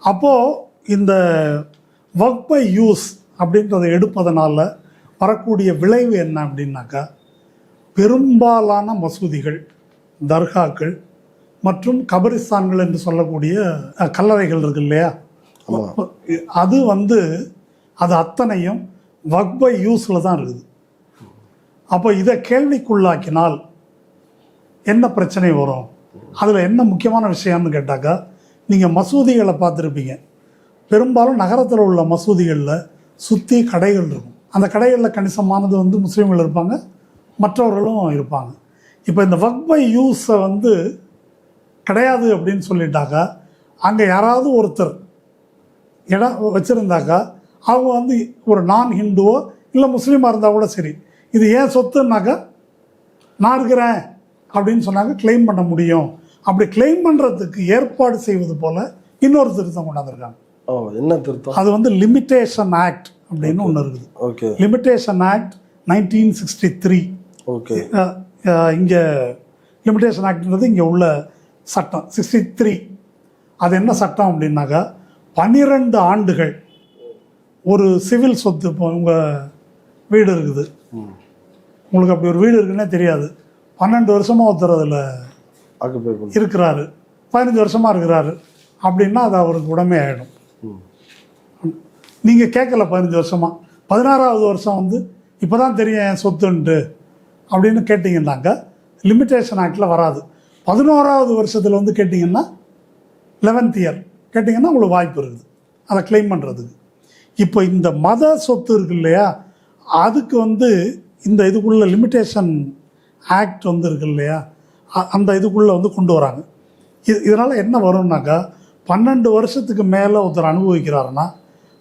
அப்போது இந்த வக்ஃப் பை யூஸ் அப்படின்றத எடுப்பதனால வரக்கூடிய விளைவு என்ன அப்படின்னாக்கா, பெரும்பாலான மசூதிகள், தர்காக்கள் மற்றும் கபரிஸ்தான்கள் என்று சொல்லக்கூடிய கல்லறைகள் இருக்கு இல்லையா, அது வந்து அது அத்தனையும் வக்ஃப் பை யூஸில் தான் இருக்குது. அப்போ இதை கேள்விக்குள்ளாக்கினால் என்ன பிரச்சனை வரும்? அதில் என்ன முக்கியமான விஷயம்னு கேட்டாக்கா, நீங்கள் மசூதிகளை பார்த்துருப்பீங்க. பெரும்பாலும் நகரத்தில் உள்ள மசூதிகளில் சுற்றி கடைகள் இருக்கும். அந்த கடைகளில் கணிசமானது வந்து முஸ்லீம்கள் இருப்பாங்க, மற்றவர்களும் இருப்பாங்க. இப்போ இந்த வக்ஃப் பை யூஸை வந்து கிடையாது அப்படின்னு சொல்லிட்டாக்கா, அங்கே யாராவது ஒருத்தர் இடம் வச்சுருந்தாக்கா அவங்க வந்து ஒரு நான் ஹிந்துவோ இல்லை முஸ்லீமாக இருந்தால் கூட சரி, இது ஏன் சொத்துன்னாக்கா நான் இருக்கிறேன் அப்படின்னு சொன்னாங்க கிளைம் பண்ண முடியும். அப்படி கிளைம் பண்ணுறதுக்கு ஏற்பாடு செய்வது போல் இன்னொரு திருத்தம் கொண்டாந்துருக்காங்க. என்ன திருத்தம்? அது வந்து லிமிட்டேஷன் ஆக்ட் அப்படின்னு ஒன்று இருக்குது. Okay, limitation act 1963. ஓகே, இங்கே லிமிட்டேஷன் ஆக்ட்ன்றது இங்கே உள்ள சட்டம் 63. அது என்ன சட்டம் அப்படின்னாக்கா, 12 ஆண்டுகள் ஒரு சிவில் சொத்து. இப்போ உங்கள் வீடு இருக்குது, உங்களுக்கு அப்படி ஒரு வீடு இருக்குன்னே தெரியாது, 12 வருஷமாக ஒருத்தர் அதில் இருக்கிறாரு, 15 வருஷமாக இருக்கிறாரு அப்படின்னா அது அவருக்கு உடமை ஆகிடும். நீங்கள் கேட்கல 15 வருஷமாக, 16வது வருஷம் வந்து இப்போ தான் தெரியும் என் சொத்துன்ட்டு அப்படின்னு கேட்டிங்கன்னாக்க லிமிட்டேஷன் ஆக்டில் வராது. 11வது வருஷத்தில் வந்து கேட்டிங்கன்னா 11th இயர் கேட்டிங்கன்னா உங்களுக்கு வாய்ப்பு இருக்குது. அதை கிளைம் பண்ணுறதுக்கு. இப்போ இந்த மத சொத்து இருக்கு இல்லையா, அதுக்கு வந்து இந்த இதுக்குள்ள லிமிட்டேஷன் ஆக்ட் வந்து இருக்கு இல்லையா, அந்த இதுக்குள்ளே வந்து கொண்டு வராங்க. இதனால் என்ன வரும்னாக்கா 12 வருஷத்துக்கு மேலே ஒருத்தர் அனுபவிக்கிறாருன்னா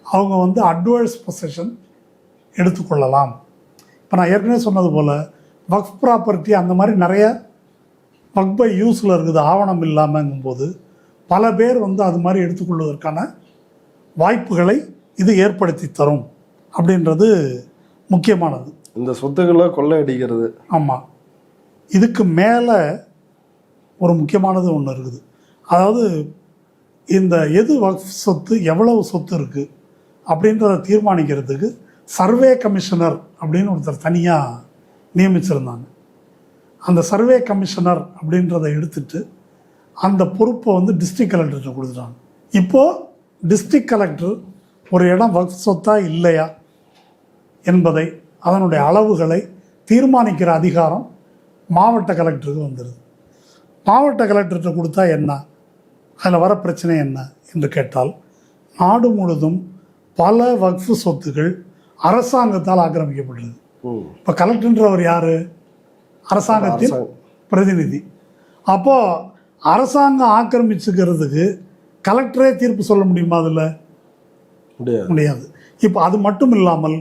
அவங்க வந்து அட்வர்ஸ் பொசஷன் எடுத்துக்கொள்ளலாம். இப்போ நான் ஏற்கனவே சொன்னது போல் வக்ஃப் ப்ராப்பர்ட்டி அந்த மாதிரி நிறைய வக்ஃப் பை யூஸில் இருக்குது, ஆவணம் இல்லாமங்கும்போது பல பேர் வந்து அது மாதிரி எடுத்துக்கொள்வதற்கான வாய்ப்புகளை இது ஏற்படுத்தி தரும் அப்படின்றது முக்கியமானது. இந்த சொத்துக்களை கொள்ளையடிக்கிறது. ஆமாம். இதுக்கு மேலே ஒரு முக்கியமானது ஒன்று இருக்குது. அதாவது இந்த எது வக்ஃப் சொத்து, எவ்வளவு சொத்து இருக்குது அப்படின்றத தீர்மானிக்கிறதுக்கு சர்வே கமிஷனர் அப்படின்னு ஒருத்தர் தனியாக நியமிச்சிருந்தாங்க. அந்த சர்வே கமிஷனர் அப்படின்றத எடுத்துட்டு அந்த பொறுப்பை வந்து டிஸ்ட்ரிக்ட் கலெக்டர்கிட்ட கொடுத்துட்டாங்க. இப்போது டிஸ்ட்ரிக்ட் கலெக்டர் ஒரு இடம் வக்ஃப் சொத்தா இல்லையா என்பதை, அதனுடைய அளவுகளை தீர்மானிக்கிற அதிகாரம் மாவட்ட கலெக்டருக்கு வந்துடுது. மாவட்ட கலெக்டர்கிட்ட கொடுத்தா என்ன, அதில் வர பிரச்சனை என்ன என்று கேட்டால், நாடு முழுதும் பல வக்ஃப் சொத்துக்கள் அரசாங்கத்தால் ஆக்கிரமிக்கப்படுறது. இப்போ கலெக்டர்ன்றவர் யார்? அரசாங்கத்தின் பிரதிநிதி. அப்போது அரசாங்கம் ஆக்கிரமிச்சுக்கிறதுக்கு கலெக்டரே தீர்ப்பு சொல்ல முடியுமா? அதில் முடியாது. இப்போ அது மட்டும் இல்லாமல்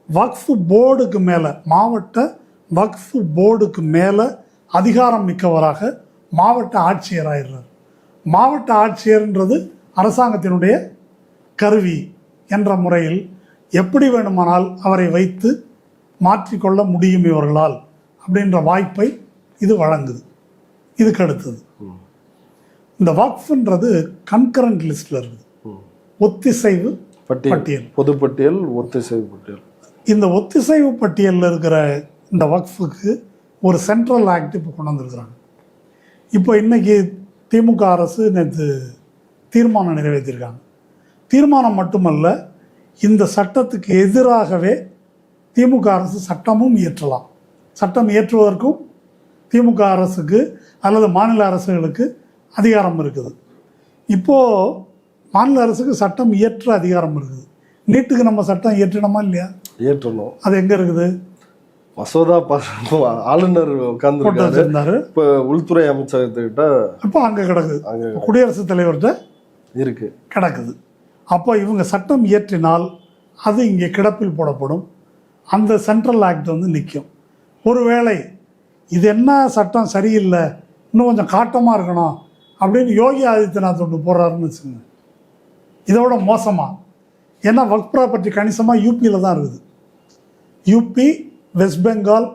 வக்ஃப் போர்டுக்கு மேலே, மாவட்ட வக்ஃப் போர்டுக்கு மேலே அதிகாரம் மிக்கவராக மாவட்ட ஆட்சியர் ஆயிடுறார். மாவட்ட ஆட்சியர்ன்றது அரசாங்கத்தினுடைய கருவி என்ற முறையில் எப்படி வேணுமானால் அவரை வைத்து மாற்றிக்கொள்ள முடியும் இவர்களால் அப்படின்ற வாய்ப்பை இது வழங்குது. இதுக்கு அடுத்தது இந்த வக்ஃப்ன்றது கன்கரண்ட் லிஸ்டில் இருக்குது, ஒத்திசைவு பட்டியல், பொதுப்பட்டியல், ஒத்திசைவு பட்டியல். இந்த ஒத்திசைவு பட்டியலில் இருக்கிற இந்த வக்ஃபுக்கு ஒரு சென்ட்ரல் ஆக்ட் இப்போ கொண்டு வந்திருக்கிறாங்க. இப்போ இன்றைக்கி திமுக அரசு நேற்று தீர்மானம் நிறைவேற்றியிருக்காங்க. தீர்மானம் மட்டுமல்ல, இந்த சட்டத்துக்கு எதிராகவே திமுக அரசு சட்டமும் இயற்றலாம். சட்டம் இயற்றுவதற்கும் திமுக அரசுக்கு அல்லது மாநில அரசுகளுக்கு அதிகாரம் இருக்குது. இப்போது மாநில அரசுக்கு சட்டம் இயற்ற அதிகாரம் இருக்குது. நீட்டுக்கு நம்ம சட்டம் இயற்றணுமா இல்லையா? இயற்றணும். அது எங்கே இருக்குது? மசோதா ஆளுநர் உட்கார்ந்துருந்தாரு. இப்போ உள்துறை அமைச்சகத்துக்கிட்ட இப்போ அங்கே கிடக்குது, குடியரசுத் தலைவர்கிட்ட இருக்கு, கிடக்குது. அப்போ இவங்க சட்டம் இயற்றினால் அது இங்கே கிடப்பில் போடப்படும். அந்த சென்ட்ரல் ஆக்ட் வந்து நிற்கும். ஒருவேளை இது என்ன சட்டம் சரியில்லை, இன்னும் கொஞ்சம் காட்டமாக இருக்கணும் அப்படின்னு யோகி ஆதித்யநாத் ஒன்று போடுறாருன்னு வச்சுங்க, இதோட மோசமாக. ஏன்னா வக்ஃப் ப்ராப்பர்ட்டி கணிசமாக யூபியில் தான் இருக்குது. யூபி, வெஸ்ட் பெங்கால்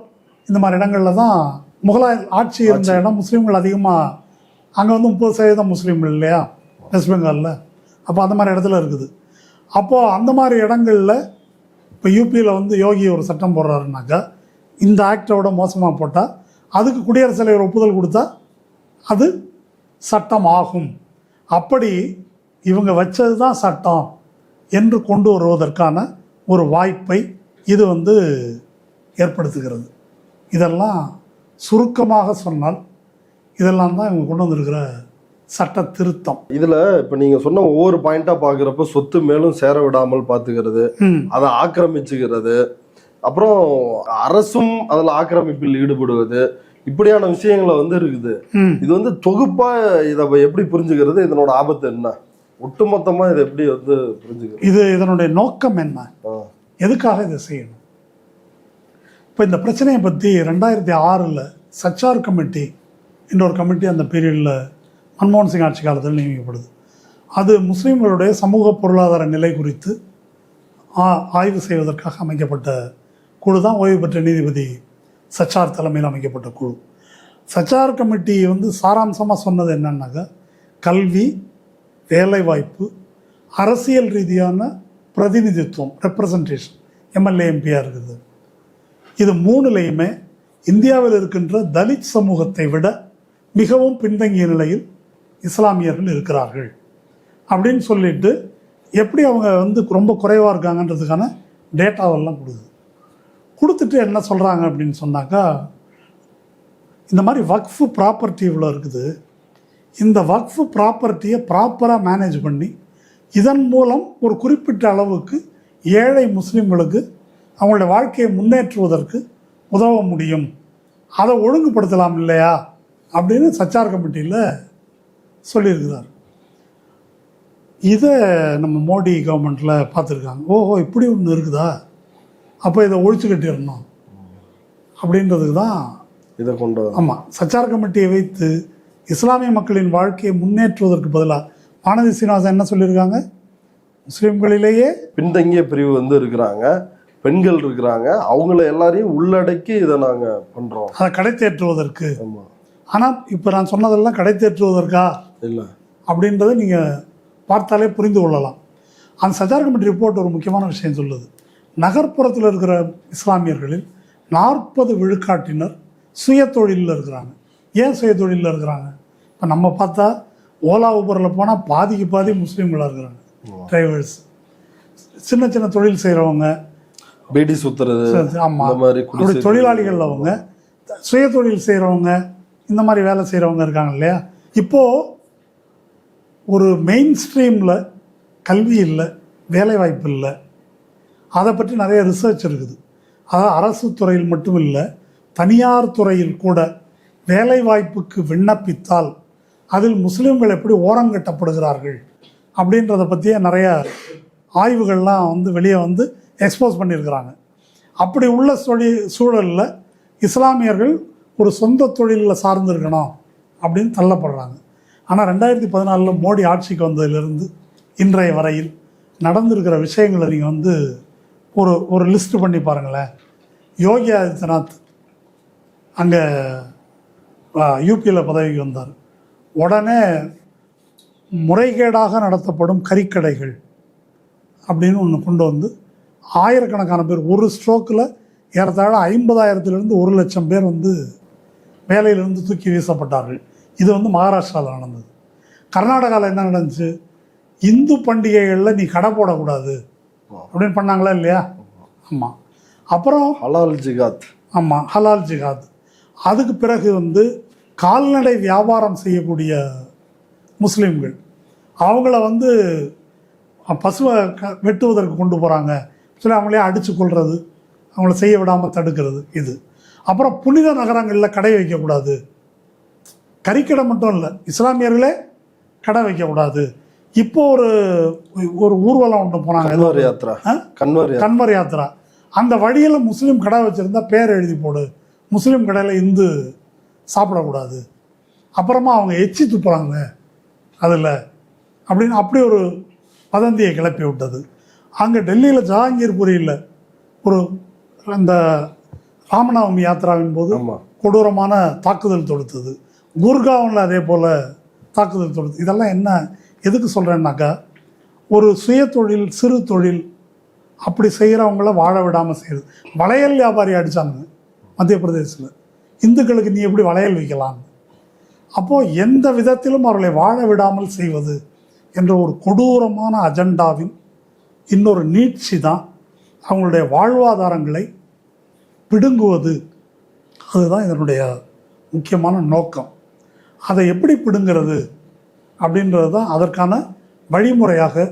இந்த மாதிரி இடங்களில் தான் முகலாய ஆட்சி இருந்த இடம். முஸ்லீம்கள் அதிகமாக அங்கே வந்து 30% முஸ்லீம்கள் இல்லையா வெஸ்ட் பெங்காலில். அப்போ அந்த மாதிரி இடத்துல இருக்குது. அப்போது அந்த மாதிரி இடங்களில் இப்போ யூபியில் வந்து யோகி ஒரு சட்டம் போடுறாருனாக்கா இந்த ஆக்டோட மோசமாக போட்டால் அதுக்கு குடியரசுத் தலைவர் ஒப்புதல் கொடுத்தா அது சட்டம் ஆகும். அப்படி இவங்க வச்சது தான் சட்டம் என்று கொண்டு வருவதற்கான ஒரு வாய்ப்பை இது வந்து ஏற்படுத்துகிறது. இதெல்லாம் சுருக்கமாக சொன்னால் இதெல்லாம் தான் இவங்க கொண்டு வந்திருக்கிற சட்ட திருத்தம். இதில் இப்போ நீங்கள் சொன்ன ஒவ்வொரு பாயிண்டாக பார்க்குறப்ப சொத்து மேலும் சேர விடாமல் பார்த்துக்கிறது, அதை ஆக்கிரமிச்சுக்கிறது, அப்புறம் அரசும் அதில் ஆக்கிரமிப்பில் ஈடுபடுவது, இப்படியான விஷயங்களை வந்து இருக்குது. இது வந்து தொகுப்பா இதை எப்படி புரிஞ்சுக்கிறது? இதனோட ஆபத்து என்ன? ஒட்டுமொத்தமா இதை எப்படி வந்து புரிஞ்சுக்கிறது? இது இதனுடைய நோக்கம் என்ன, எதுக்காக இதை செய்யணும்? இப்போ இந்த பிரச்சனையை பற்றி 2006 சச்சார் கமிட்டி என்ற ஒரு கமிட்டி அந்த பீரியடில் மன்மோகன் சிங் ஆட்சி காலத்தில் நியமிக்கப்படுது. அது முஸ்லீம்களுடைய சமூக பொருளாதார நிலை குறித்து ஆய்வு செய்வதற்காக அமைக்கப்பட்ட குழு தான் ஓய்வு பெற்ற நீதிபதி சச்சார் தலைமையில் அமைக்கப்பட்ட குழு. சச்சார் கமிட்டி வந்து சாராம்சமாக சொன்னது என்னன்னாக்கா, கல்வி, வேலைவாய்ப்பு, அரசியல் ரீதியான பிரதிநிதித்துவம், ரெப்ரசன்டேஷன், எம்எல்ஏ எம்பியாக இருக்குது. இது மூணுலேயுமே இந்தியாவில் இருக்கின்ற தலித் சமூகத்தை விட மிகவும் பின்தங்கிய நிலையில் இஸ்லாமியர்கள் இருக்கிறார்கள் அப்படின்னு சொல்லிட்டு எப்படி அவங்க வந்து ரொம்ப குறைவாக இருக்காங்கன்றதுக்கான டேட்டாவெல்லாம் கொடுத்துட்டு என்ன சொல்கிறாங்க அப்படின்னு சொன்னாக்கா, இந்த மாதிரி வக்ஃபு ப்ராப்பர்ட்டி இவ்வளோ இருக்குது, இந்த வக்ஃபு ப்ராப்பர்ட்டியை ப்ராப்பராக மேனேஜ் பண்ணி இதன் மூலம் ஒரு குறிப்பிட்ட அளவுக்கு ஏழை முஸ்லீம்களுக்கு அவங்களுடைய வாழ்க்கையை முன்னேற்றுவதற்கு உதவ முடியும், அதை ஒழுங்குபடுத்தலாம் இல்லையா அப்படின்னு சச்சார் கமிட்டியில் சொல்லியிருக்கிறார். இதை நம்ம மோடி கவர்மெண்ட்டில் பார்த்துருக்காங்க. ஓஹோ, இப்படி ஒன்று இருக்குதா, அப்போ இதை ஒழிச்சு கட்டிடணும் அப்படின்றதுக்கு தான் இதை கொண்டு. ஆமாம், சச்சார் கமிட்டியை வைத்து இஸ்லாமிய மக்களின் வாழ்க்கையை முன்னேற்றுவதற்கு பதிலாக வானதி சீனிவாசன் என்ன சொல்லியிருக்காங்க, முஸ்லீம்களிலேயே பின்தங்கிய பிரிவு வந்து இருக்கிறாங்க, பெண்கள் இருக்கிறாங்க, அவங்கள எல்லாரையும் உள்ளடக்கி இதை நாங்கள் பண்ணுறோம், அதை கடை தேற்றுவதற்கு. ஆமாம். ஆனால் இப்போ நான் சொன்னதெல்லாம் கடை தேற்றுவதற்கா இல்லை அப்படின்றத நீங்கள் பார்த்தாலே புரிந்து கொள்ளலாம். அந்த சச்சார் கமிட்டி ரிப்போர்ட் ஒரு முக்கியமான விஷயம் சொல்லுது. நகர்ப்புறத்தில் இருக்கிற இஸ்லாமியர்களில் 40 விழுக்காட்டினர் சுய தொழிலில் இருக்கிறாங்க. ஏன் சுய தொழிலில் இருக்கிறாங்க? இப்போ நம்ம பார்த்தா ஓலா ஊபரில் போனால் பாதிக்கு பாதி முஸ்லீம்களாக இருக்கிறாங்க. டிரைவர்ஸ், சின்ன சின்ன தொழில் செய்கிறவங்க, பீடி சுத்துறது, ஆமாம், அப்படி தொழிலாளிகள், அவங்க சுய தொழில் செய்கிறவங்க, இந்த மாதிரி வேலை செய்கிறவங்க இருக்காங்க இல்லையா. இப்போது ஒரு மெயின் ஸ்ட்ரீமில் கல்வி இல்லை, வேலை வாய்ப்பு இல்லை, அதை பற்றி நிறைய ரிசர்ச் இருக்குது. அதாவது அரசு துறையில் மட்டும் இல்லை, தனியார் துறையில் கூட வேலை வாய்ப்புக்கு விண்ணப்பித்தால் அதில் முஸ்லீம்கள் எப்படி ஓரங்கட்டப்படுகிறார்கள் அப்படின்றத பற்றிய நிறைய ஆய்வுகள்லாம் வந்து வெளியே வந்து எக்ஸ்போஸ் பண்ணியிருக்கிறாங்க. அப்படி உள்ள சூழலில் இஸ்லாமியர்கள் ஒரு சொந்த தொழிலில் சார்ந்திருக்கணும் அப்படின்னு தள்ளப்படுறாங்க. ஆனால் 2014 மோடி ஆட்சிக்கு வந்ததிலிருந்து இன்றைய வரையில் நடந்திருக்கிற விஷயங்களை நீங்கள் வந்து ஒரு லிஸ்ட் பண்ணி பாருங்களேன். யோகி ஆதித்யநாத் அங்கே யூபியில் பதவிக்கு வந்தார். உடனே முறைகேடாக நடத்தப்படும் கறிக்கடைகள் அப்படின்னு ஒன்று கொண்டு வந்து ஆயிரக்கணக்கான பேர் ஒரு ஸ்ட்ரோக்கில் ஏறத்தாழ 50,000 1 லட்சம் பேர் வந்து வேலையிலிருந்து தூக்கி வீசப்பட்டார்கள். இது வந்து மகாராஷ்டிராவில் நடந்தது. கர்நாடகாவில் என்ன நடந்துச்சு, இந்து பண்டிகைகளில் நீ கடை போடக்கூடாது அப்படின்னு பண்ணாங்களா இல்லையா? ஆமாம். அப்புறம் ஹலால் ஜிகாத். ஆமாம், ஹலால் ஜிகாத். அதுக்கு பிறகு வந்து கால்நடை வியாபாரம் செய்யக்கூடிய முஸ்லீம்கள், அவங்கள வந்து பசுவை வெட்டுவதற்கு கொண்டு போகிறாங்க சொல்லி அவங்களே அடித்து கொள்வது, அவங்கள செய்ய விடாமல் தடுக்கிறது இது. அப்புறம் புனித நகரங்களில் கடை வைக்கக்கூடாது, கறிக்கடை மட்டும் இல்லை, இஸ்லாமியர்களே கடை வைக்கக்கூடாது. இப்போ ஒரு ஊர்வலம் ஒன்று போனாங்க, கன்வர் யாத்ரா. அந்த வழியில் முஸ்லீம் கடை வச்சுருந்தா பேர் எழுதி போடு, முஸ்லீம் கடையில் இந்து சாப்பிடக்கூடாது, அப்புறமா அவங்க எச்சி துப்புறாங்க அதில் அப்படின்னு அப்படி ஒரு வதந்தியை கிளப்பி விட்டது. அங்கே டெல்லியில் ஜஹாங்கீர்புரியில் அந்த ராமநவமி யாத்திராவின் போது கொடூரமான தாக்குதல் தொடுத்தது. குர்காவில் அதே போல் தாக்குதல் தொடுத்து. இதெல்லாம் என்ன எதுக்கு சொல்கிறேன்னாக்கா, ஒரு சுய தொழில், சிறு தொழில் அப்படி செய்கிறவங்கள வாழ விடாமல் செய்யுது. வளையல் வியாபாரி அடித்தாங்க மத்திய பிரதேசத்தில், இந்துக்களுக்கு நீ எப்படி வளையல் வைக்கலாம்? அப்போது எந்த விதத்திலும் அவர்களை வாழ விடாமல் செய்வது என்ற ஒரு கொடூரமான அஜெண்டாவின் இன்னொரு நீட்சி தான் அவங்களுடைய வாழ்வாதாரங்களை பிடுங்குவது. அதுதான் இதனுடைய முக்கியமான நோக்கம். அதை எப்படி பிடுங்கிறது அப்படின்றது தான் அதற்கான வழிமுறையாக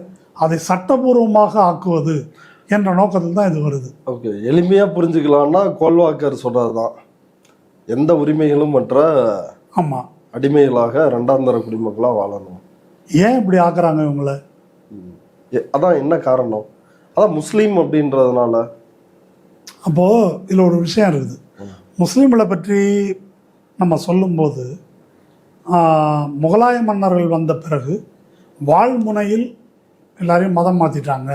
அதை சட்டபூர்வமாக ஆக்குவது என்ற நோக்கத்தில் தான் இது வருது. ஓகே, எளிமையாக புரிஞ்சுக்கலாம்னா கோல்வாக்கர் சொல்கிறது தான், எந்த உரிமைகளும் மற்ற ஆமாம் அடிமைகளாக 2ஆம் தர குடிமக்களாக வாழணும். ஏன் இப்படி ஆக்குறாங்க இவங்களை? அதான் என்ன காரணம்? அதான் முஸ்லீம் அப்படின்றதுனால. அப்போது இதில் ஒரு விஷயம் இருக்குது. முஸ்லீம்களை பற்றி நம்ம சொல்லும்போது, முகலாய மன்னர்கள் வந்த பிறகு வாழ்முனையில் எல்லாரையும் மதம் மாற்றிட்டாங்க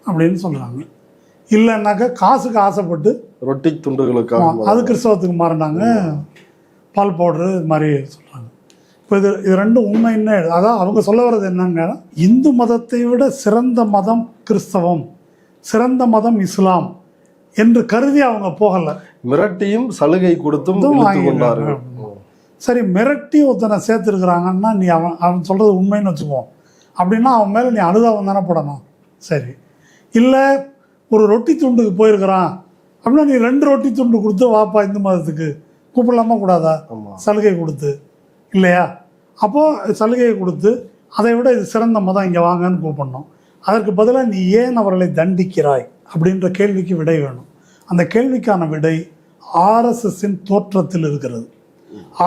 அப்படின்னு சொல்கிறாங்க. இல்லைன்னாக்கா காசுக்கு ஆசைப்பட்டு ரொட்டி துண்டுகளுக்காக அது கிறிஸ்தவத்துக்கு மாறினாங்க, பால் பவுடரு இது மாதிரி சொல்கிறாங்க. இப்போ இது ரெண்டும் உண்மைன்னு, அதான் அவங்க சொல்ல வர்றது என்னன்னா, இந்து மதத்தை விட சிறந்த மதம் கிறிஸ்தவம், சிறந்த மதம் இஸ்லாம் என்று கருதி அவங்க போகலை. மிரட்டியும் சலுகை கொடுத்தும் கொண்டார்கள். சரி, மிரட்டி ஒருத்தனை சேர்த்துருக்குறாங்கன்னா நீ அவன் சொல்கிறது உண்மைன்னு வச்சுக்குவோம். அப்படின்னா அவன் மேலே நீ அனுதாபம் தானே போடணும். சரி, இல்லை ஒரு ரொட்டி துண்டுக்கு போயிருக்கிறான் அப்படின்னா நீ 2 ரொட்டி துண்டு கொடுத்து வாப்பா இந்து மதத்துக்கு கூப்பிடலாமா கூடாதா? சலுகை கொடுத்து இல்லையா? அப்போது சலுகையை கொடுத்து அதை விட இது சிறந்த மதம், இங்கே வாங்கன்னு கூப்பிடணும். அதற்கு பதிலாக நீ ஏன் அவர்களை தண்டிக்கிறாய் அப்படின்ற கேள்விக்கு விடை வேணும். அந்த கேள்விக்கான விடை ஆர்எஸ்எஸ்ஸின் தோற்றத்தில் இருக்கிறது.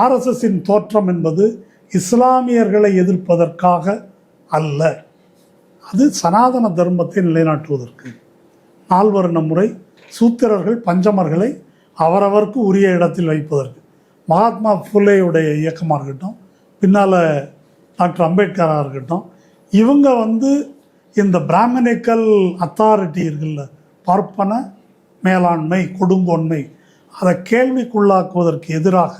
ஆர்எஸ்எஸ்ஸின் தோற்றம் என்பது இஸ்லாமியர்களை எதிர்ப்பதற்காக அல்ல, அது சனாதன தர்மத்தை நிலைநாட்டுவதற்கு. 4 வருட முறை சூத்திரர்கள் பஞ்சமர்களை அவரவருக்கு உரிய இடத்தில் வைப்பதற்கு. மகாத்மா புலேயுடைய இயக்கமாக இருக்கட்டும், பின்னால் டாக்டர் அம்பேத்கராக இருக்கட்டும், இவங்க இந்த பிராமணிக்கல் அத்தாரிட்டி இருக்குல்ல, பார்ப்பன மேலாண்மை, கொடுங்கோன்மை, அதை கேள்விக்குள்ளாக்குவதற்கு எதிராக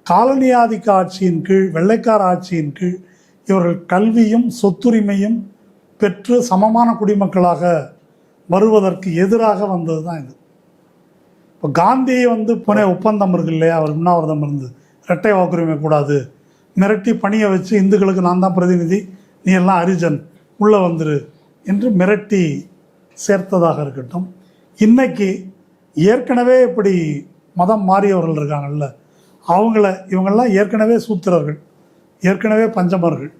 காலனி ஆதிக்க ஆட்சியின் கீழ், வெள்ளைக்கார ஆட்சியின் கீழ் இவர்கள் கல்வியும் சொத்துரிமையும் பெற்று சமமான குடிமக்களாக வருவதற்கு எதிராக வந்தது தான் இது. இப்போ காந்தி புனே ஒப்பந்தம் இருக்கு இல்லையா, அவர் உண்ணாவிரதம் இருந்து இரட்டை வாக்குரிமை கூடாது, மிரட்டி பணியை வச்சு இந்துக்களுக்கு நான் தான் பிரதிநிதி, நீ எல்லாம் அரிஜன் உள்ளே வந்துரு என்று மிரட்டி சேர்த்ததாக இருக்கட்டும். இன்னைக்கு ஏற்கனவே இப்படி மதம் மாறியவர்கள் இருக்காங்கல்ல, இவங்கெல்லாம் ஏற்கனவே சூத்திரர்கள், ஏற்கனவே பஞ்சமர்கள்,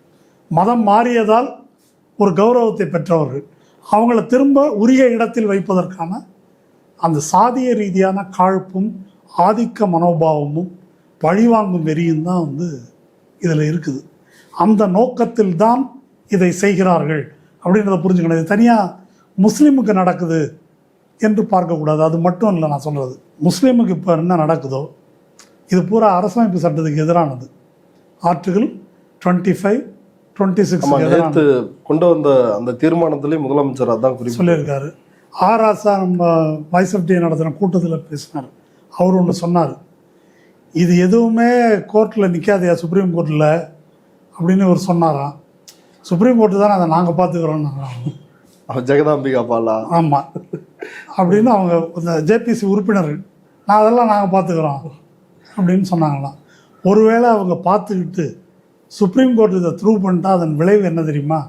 மதம் மாறியதால் ஒரு கௌரவத்தை பெற்றவர்கள், அவங்கள திரும்ப உரிய இடத்தில் வைப்பதற்கான அந்த சாதிய ரீதியான காழ்ப்பும் ஆதிக்க மனோபாவமும் பழிவாங்கும் வெறியும் தான் இதில் இருக்குது. அந்த நோக்கத்தில் தான் இதை செய்கிறார்கள் அப்படின்றத புரிஞ்சுக்கணும். இது தனியாக முஸ்லீமுக்கு நடக்குது என்று பார்க்கக்கூடாது. அது மட்டும் இல்லை, நான் சொல்கிறது முஸ்லீமுக்கு இப்போ என்ன நடக்குதோ இது பூரா அரசமைப்பு சட்டத்துக்கு எதிரானது. ஆர்டிகிள் 25, 26 கொண்டு வந்த அந்த தீர்மானத்திலே முதலமைச்சர் அதான் குறிப்பிட்டு சொல்லியிருக்காரு. ஆராசா நம்ம வாய்ஸ் ஆஃப் டி நடத்தின கூட்டத்தில் பேசினார். அவர் ஒன்று சொன்னார், இது எதுவுமே கோர்ட்டில் நிற்காதையா சுப்ரீம் கோர்ட்டில் அப்படின்னு அவர் சொன்னாராம். சுப்ரீம் கோர்ட்டு தானே அதை நாங்கள் பார்த்துக்கிறோம், ஜெகதாம்பிகா பாலா, ஆமாம் அப்படின்னு அவங்க இந்த ஜேபிசி உறுப்பினர்கள், அதெல்லாம் நாங்கள் பார்த்துக்கிறோம் அப்படின்னு சொன்னாங்களாம். ஒருவேளை அவங்க பார்த்துக்கிட்டு சுப்ரீம் கோர்ட் இதை த்ரூ பண்ணிட்டா அதன் விளைவு என்ன தெரியுமா?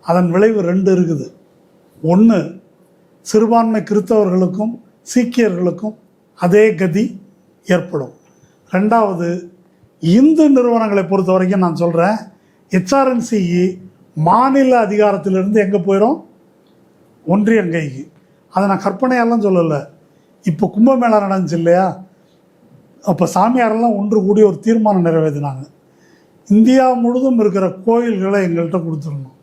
அதன் விளைவு 2 இருக்குது. ஒன்று, சிறுபான்மை கிறிஸ்தவர்களுக்கும் சீக்கியர்களுக்கும் அதே கதி ஏற்படும். 2வது, இந்து நிறுவனங்களை பொறுத்த வரைக்கும் நான் சொல்கிறேன், HRNCE மாநில அதிகாரத்திலிருந்து எங்கே போயிடும்? ஒன்றியம் கைக்கு. அதை நான் கற்பனையெல்லாம் சொல்லலை. இப்போ கும்பமேளா நடந்துச்சு இல்லையா, அப்போ சாமியாரெல்லாம் ஒன்று கூடி ஒரு தீர்மானம் நிறைவேற்றினாங்க, இந்தியா முழுதும் இருக்கிற கோயில்களை எங்கள்கிட்ட கொடுத்துடணும்,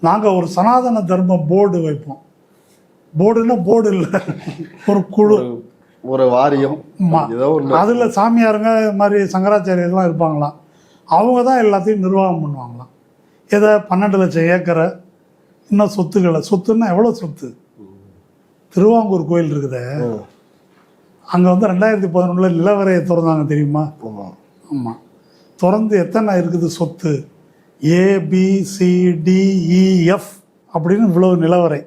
நாங்கள் ஒரு சனாதன தர்ம போர்டு வைப்போம். போர்டுன்னா போர்டு இல்லை, ஒரு குழு, ஒரு வாரியம். அதில் சாமியாருங்க மாதிரி சங்கராச்சாரியர்கள்லாம் இருப்பாங்களாம். அவங்க தான் எல்லாத்தையும் நிர்வாகம் பண்ணுவாங்களாம். எதை 12 லட்சம் ஏக்கரை, இன்னும் சொத்துன்னா எவ்வளோ சொத்து? திருவாங்கூர் கோயில் இருக்குதே, அங்கே 2011 நிலவரையை திறந்தாங்க தெரியுமா? ஆமாம், திறந்து எத்தனை இருக்குது சொத்து? ABCDEF அப்படின்னு இவ்வளவு நிலவரை.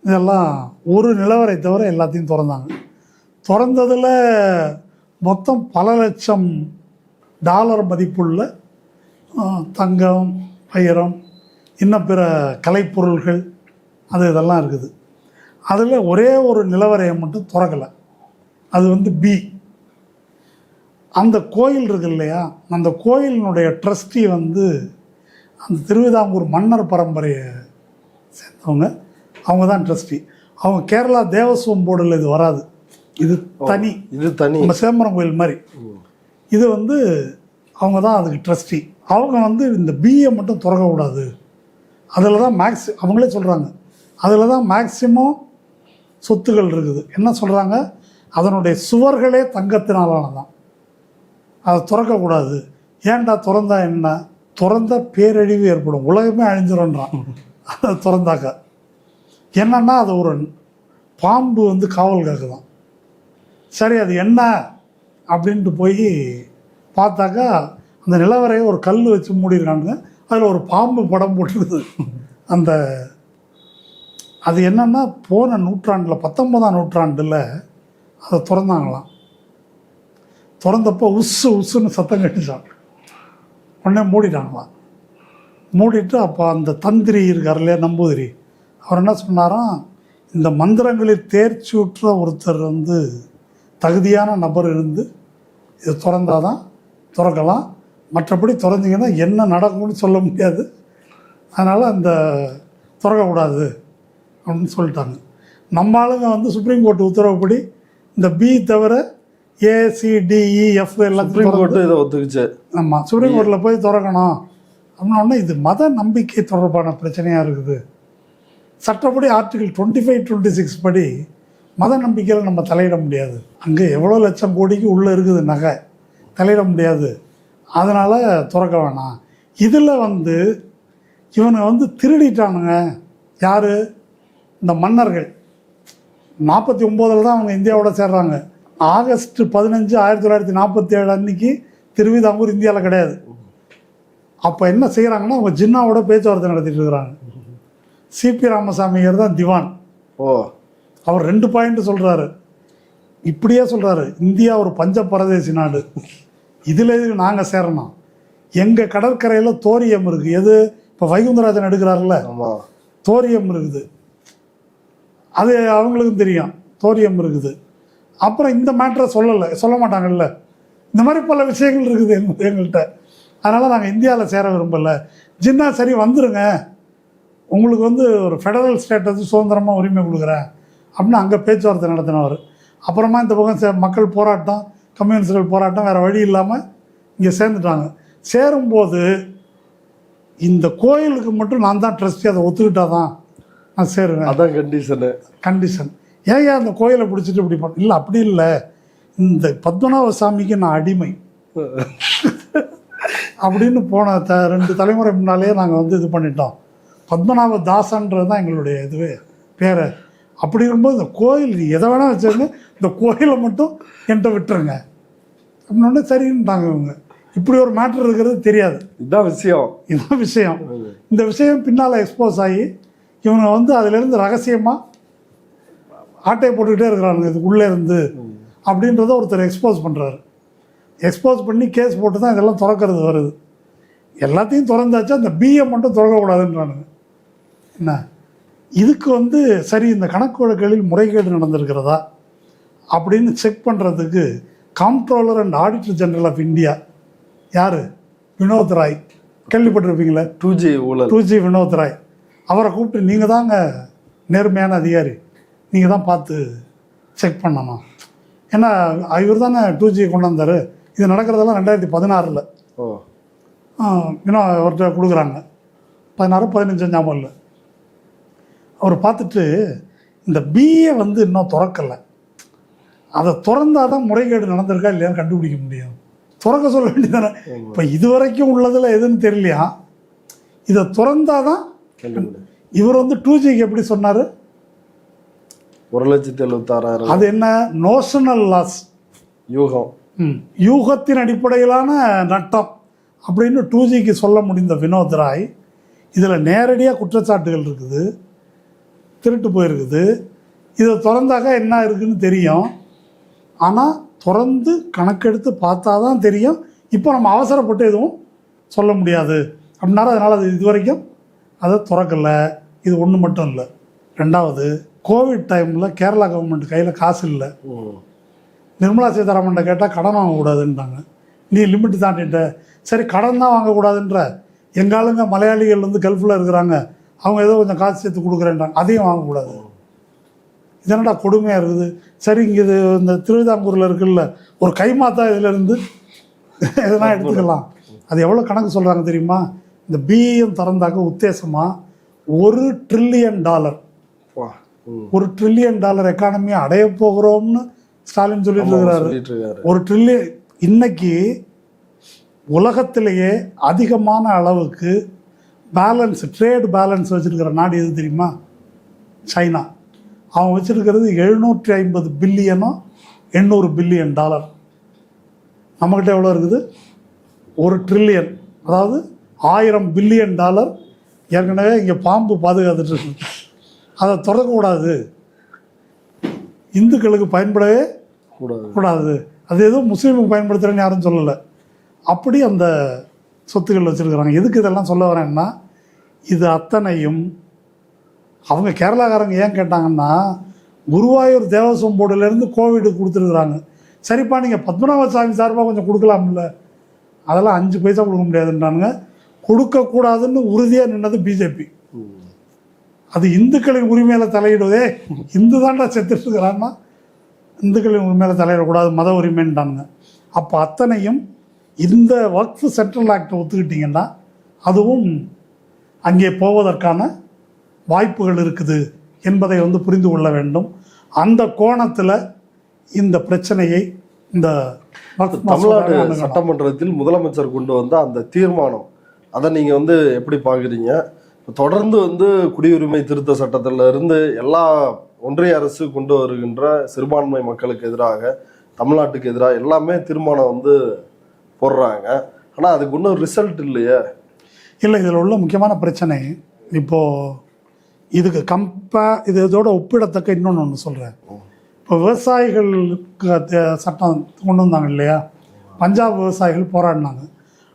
இதெல்லாம் ஒரு நிலவரை தவிர எல்லாத்தையும் திறந்தாங்க. திறந்ததில் மொத்தம் பல லட்சம் டாலர் மதிப்புள்ள தங்கம், வைரம், இன்னும் பிற கலைப்பொருள்கள் இதெல்லாம் இருக்குது. அதில் ஒரே ஒரு நிலவரையை மட்டும் திறக்கலை, அது B. அந்த கோயில் இருக்கு இல்லையா, அந்த கோயிலினுடைய ட்ரஸ்டி அந்த திருவிதாங்கூர் மன்னர் பரம்பரையை சேர்ந்தவங்க, அவங்க தான் ட்ரஸ்டி. அவங்க கேரளா தேவஸ்வம் போர்டில் இது வராது, இது தனி, நம்ம சிதம்பரம் கோயில் மாதிரி. இது அவங்க தான் அதுக்கு ட்ரஸ்டி. அவங்க இந்த பிஏ மட்டும் திறக்கக்கூடாது, அதில் தான் அவங்களே சொல்கிறாங்க, அதில் தான் மேக்சிமம் சொத்துகள் இருக்குது. என்ன சொல்கிறாங்க, அதனுடைய சுவர்களே தங்கத்தினாலானதான், அதை திறக்கக்கூடாது. ஏன்டா திறந்தா என்ன? திறந்த பேரழிவு ஏற்படும், உலகமே அழிஞ்சிடும்ன்றான் அதை திறந்தாக்கா. என்னன்னா அது ஒரு பாம்பு காவல் காக்குதான். சரி, அது என்ன அப்படின்ட்டு போய் பார்த்தாக்கா அந்த நிலவரையை ஒரு கல் வச்சு மூடிருக்கானுங்க, அதில் ஒரு பாம்பு படம் போட்டுருக்குது. அது என்னன்னா போன நூற்றாண்டில் 19ஆம் நூற்றாண்டில் அதை திறந்தாங்களாம். திறந்தப்போ உஸ்ஸுன்னு சத்தம் கட்டிச்சான், உடனே மூடிட்டாங்களாம். மூடிட்டு அப்போ அந்த தந்திரி இருக்கார் இல்லையா, நம்பூதிரி, அவர் என்ன சொன்னாராம், இந்த மந்திரங்களில் தேர்ச்சியுற்ற ஒருத்தர் தகுதியான நபர் இருந்து இதை திறந்தாதான் திறக்கலாம், மற்றபடி திறந்தீங்கன்னா என்ன நடக்கும்னு சொல்ல முடியாது. அதனால் அந்த திறக்கக்கூடாது அப்படின்னு சொல்லிட்டாங்க. நம்ம ஆளுங்க வந்து சுப்ரீம் கோர்ட் உத்தரவுப்படி இந்த பி தவிர ACDEF எல்லாத்தையும் கோர்ட்டு இதை ஒத்துக்குச்சு. ஆமாம், சுப்ரீம் கோர்ட்டில் போய் திறக்கணும் அப்படின்னா இது மத நம்பிக்கை தொடர்பான பிரச்சனையாக இருக்குது. சட்டப்படி ஆர்டிகிள் 25, 26 படி மத நம்பிக்கையில் நம்ம தலையிட முடியாது. அங்கே எவ்வளோ லட்சம் கோடிக்கு உள்ளே இருக்குது நகை, தலையிட முடியாது. அதனால் திறக்க வேணாம். இதில் வந்து இவனை வந்து திருடிட்டானுங்க. யார்? இந்த மன்னர்கள். 49 தான் அவங்க இந்தியாவோட சேர்றாங்க. ஆகஸ்ட் 15, 1947 அன்னைக்கு திருவிதாங்கூர் இந்தியாவில் கிடையாது. அப்போ என்ன செய்கிறாங்கன்னா அவங்க ஜின்னாவோட பேச்சுவார்த்தை நடத்திட்டு இருக்கிறாங்க. CP ராமசாமியர் தான் திவான். அவர் 2 பாயிண்ட் சொல்கிறாரு. இப்படியே சொல்கிறாரு, இந்தியா ஒரு பஞ்ச பரதேசி நாடு, இதில் எதுக்கு நாங்கள் சேரணும்? எங்கள் கடற்கரையில் தோரியம் இருக்குது. எது? இப்போ வைகுந்தராஜன் எடுக்கிறாருல்ல, தோரியம் இருக்குது. அது அவங்களுக்கும் தெரியும், தோரியம் இருக்குது. அப்புறம் இந்த மேட்ரை சொல்ல மாட்டாங்கல்ல. இந்த மாதிரி பல விஷயங்கள் இருக்குது எங்கள்கிட்ட. அதனால் நாங்கள் இந்தியாவில் சேர விரும்பலை. ஜின்னா சரி வந்துடுங்க, உங்களுக்கு வந்து ஒரு ஃபெடரல் ஸ்டேட்டஸ் சுதந்திரமாக உரிமை கொடுக்குறேன் அப்படின்னு அங்கே பேச்சுவார்த்தை நடத்தினவர். அப்புறமா இந்த பக்கம் மக்கள் போராட்டம், கம்யூனிஸ்டுகள் போராட்டம், வேறு வழி இல்லாமல் இங்கே சேர்ந்துட்டாங்க. சேரும்போது இந்த கோயிலுக்கு மட்டும் நான் தான் ட்ரஸ்டி, அதை ஒத்துக்கிட்டா தான் நான் சேருவேன். அதான் கண்டிஷன். ஏன் அந்த கோயிலை பிடிச்சிட்டு இப்படி பண்ண? இல்லை, அப்படி இல்லை, இந்த பத்மநாப சாமிக்கு நான் அடிமை அப்படின்னு போன 2 தலைமுறை முன்னாலே நாங்கள் வந்து இது பண்ணிட்டோம். பத்மநாப தாசன்றது தான் எங்களுடைய இதுவே பேரை. அப்படி இருக்கும்போது இந்த கோயில் எதை வேணால் வச்சுருங்க, இந்த கோயிலை மட்டும் என்கிட்ட விட்டுருங்க அப்படின்னோடனே சரின்ட்டாங்க இவங்க. இப்படி ஒரு மேட்ரு இருக்கிறது தெரியாது. இதுதான் விஷயம். இந்த விஷயம் பின்னால் எக்ஸ்போஸ் ஆகி இவங்க வந்து அதிலேருந்து ரகசியமாக ஆட்டையை போட்டுக்கிட்டே இருக்கிறாங்க இதுக்குள்ளே இருந்து அப்படின்றத ஒருத்தர் எக்ஸ்போஸ் பண்ணுறாரு. எக்ஸ்போஸ் பண்ணி கேஸ் போட்டு தான் இதெல்லாம் திறக்கிறது வருது. எல்லாத்தையும் திறந்தாச்சா அந்த பிஏ மட்டும் திறக்கக்கூடாதுன்றானுங்க. என்ன இதுக்கு வந்து சரி, இந்த கணக்கு வழக்குகளில் முறைகேடு நடந்திருக்கிறதா அப்படின்னு செக் பண்ணுறதுக்கு comptroller and auditor general of India யார்? வினோத் ராய். கேள்விப்பட்டிருப்பீங்களே, 2G வினோத் ராய். அவரை கூப்பிட்டு நீங்கள் தாங்க நேர்மையான அதிகாரி, நீங்கள் தான் பார்த்து செக் பண்ணணும். ஏன்னா இவர் தானே 2G கொண்டு வந்தார். இது நடக்கிறதெல்லாம் 2016. இன்னும் அவர்கிட்ட கொடுக்குறாங்க 16, 15 ஞாபகம் இல்லை. அவர் பார்த்துட்டு இந்த பிஏ வந்து இன்னும் திறக்கலை, அதை திறந்தால் தான் முறைகேடு நடந்திருக்கா இல்லையான்னு கண்டுபிடிக்க முடியும். திறக்க சொல்ல வேண்டியதானே. இப்போ இது வரைக்கும் உள்ளதில் எதுன்னு தெரியலையா, இதை திறந்தால் தான். இவர் வந்து 2Gக்கு எப்படி சொன்னார்? 1,76,000. அது என்ன? நோஷனல் லாஸ், யூகத்தின் அடிப்படையிலான நட்டம் அப்படின்னு 2Gக்கு சொல்ல முடிந்த வினோத் ராய் இதில் நேரடியாக குற்றச்சாட்டுகள் இருக்குது, திருட்டு போயிருக்குது. இதை திறந்தாக்க என்ன இருக்குதுன்னு தெரியும். ஆனால் திறந்து கணக்கெடுத்து பார்த்தா தான் தெரியும். இப்போ நம்ம அவசரப்பட்டு எதுவும் சொல்ல முடியாது அப்படின்னாரு. அதனால் அது இது வரைக்கும் அதை திறக்கலை. இது ஒன்று மட்டும் இல்லை. 2வது, கோவிட் டைமில் கேரளா கவர்மெண்ட் கையில் காசு இல்லை. நிர்மலா சீதாராமன் கேட்டால் கடன் வாங்கக்கூடாதுன்றாங்க. நீ லிமிட் தாண்டிட்ட. சரி, கடன் தான் வாங்கக்கூடாதுன்ற. எங்கள் ஆளுங்க மலையாளிகள் வந்து கல்ஃபில் இருக்கிறாங்க, அவங்க ஏதோ கொஞ்சம் காசு சேர்த்து கொடுக்குறேன்றாங்க, அதையும் வாங்கக்கூடாது. இதனடா கொடுமையாக இருக்குது. சரி, இங்கே இது இந்த திருவிதாங்கூரில் இருக்குல்ல, ஒரு கைமாத்தா இதிலேருந்து எதனா எடுத்துக்கலாம். அது எவ்வளோ கணக்கு சொல்கிறாங்க தெரியுமா? இந்த பிஏஎம் திறந்தாக்க உத்தேசமாக $1 ட்ரில்லியன், $1 ட்ரில்லியன் எக்கானமியை அடைய போகிறோம்னு ஸ்டாலின் சொல்லிட்டு இருக்கிறாரு. 1 ட்ரில்லியன். இன்னைக்கு உலகத்திலேயே அதிகமான அளவுக்கு பேலன்ஸ், ட்ரேட் பேலன்ஸ் வச்சுருக்கிற நாடு எது தெரியுமா? சைனா. அவன் வச்சுருக்கிறது $750 பில்லியனோ $800 பில்லியன். நம்மக்கிட்ட எவ்வளோ இருக்குது? 1 ட்ரில்லியன், அதாவது $1000 பில்லியன். ஏற்கனவே இங்கே பாம்பு பாதுகாத்துட்டு இருக்கு. அதை திறக்கக்கூடாது, இந்துக்களுக்கு பயன்படவே கூடாது. அது எதுவும் முஸ்லீமுக்கு பயன்படுத்துகிறேன்னு யாரும் சொல்லலை. அப்படி அந்த சொத்துக்கள் வச்சுருக்குறாங்க. எதுக்கு இதெல்லாம் சொல்ல வரேன்னா, இது அத்தனையும் அவங்க கேரளாக்காரங்க ஏன் கேட்டாங்கன்னா, குருவாயூர் தேவஸ்வம் போர்டுலேருந்து கோவிடு கொடுத்துருக்குறாங்க. சரிப்பா, நீங்கள் பத்மநாப சாமி சார்பாக கொஞ்சம் கொடுக்கலாம்ல அதெல்லாம் 5 பைசா கொடுக்க முடியாதுன்றானுங்க. கொடுக்கக்கூடாதுன்னு உறுதியாக நின்னது பிஜேபி. அது இந்துக்களின் உரிமையில் தலையிடுவதே, இந்து தாண்டா செத்துட்டு இருக்கிறான்னா இந்துக்களின் உரிமையில் தலையிடக்கூடாது, மத உரிமைன்றானுங்க. அப்போ அத்தனையும் இந்த வக்ஃப் சென்ட்ரல் ஆக்டை ஒத்துக்கிட்டிங்கன்னா அதுவும் அங்கே போவதற்கான வாய்ப்புகள் இருக்குது என்பதை புரிந்து கொள்ள வேண்டும். அந்த கோணத்தில் இந்த பிரச்சனையை இந்த தமிழ்நாடு சட்டமன்றத்தில் முதலமைச்சர் கொண்டு வந்த அந்த தீர்மானம், அதை நீங்கள் எப்படி பார்க்குறீங்க? தொடர்ந்து குடியுரிமை திருத்த சட்டத்தில் இருந்து எல்லா ஒன்றிய அரசு கொண்டு வருகின்ற சிறுபான்மை மக்களுக்கு எதிராக, தமிழ்நாட்டுக்கு எதிராக எல்லாமே தீர்மானம் போடுறாங்க. ஆனால் அதுக்கு ஒன்றும் ரிசல்ட் இல்லையே. இல்லை, இதில் உள்ள முக்கியமான பிரச்சனை, இப்போது இதுக்கு இதோட ஒப்பிடத்தக்க இன்னொன்று ஒன்று சொல்கிறேன். இப்போ விவசாயிகளுக்கு சட்டம் கொண்டு வந்தாங்க இல்லையா, பஞ்சாப் விவசாயிகள் போராடினாங்க.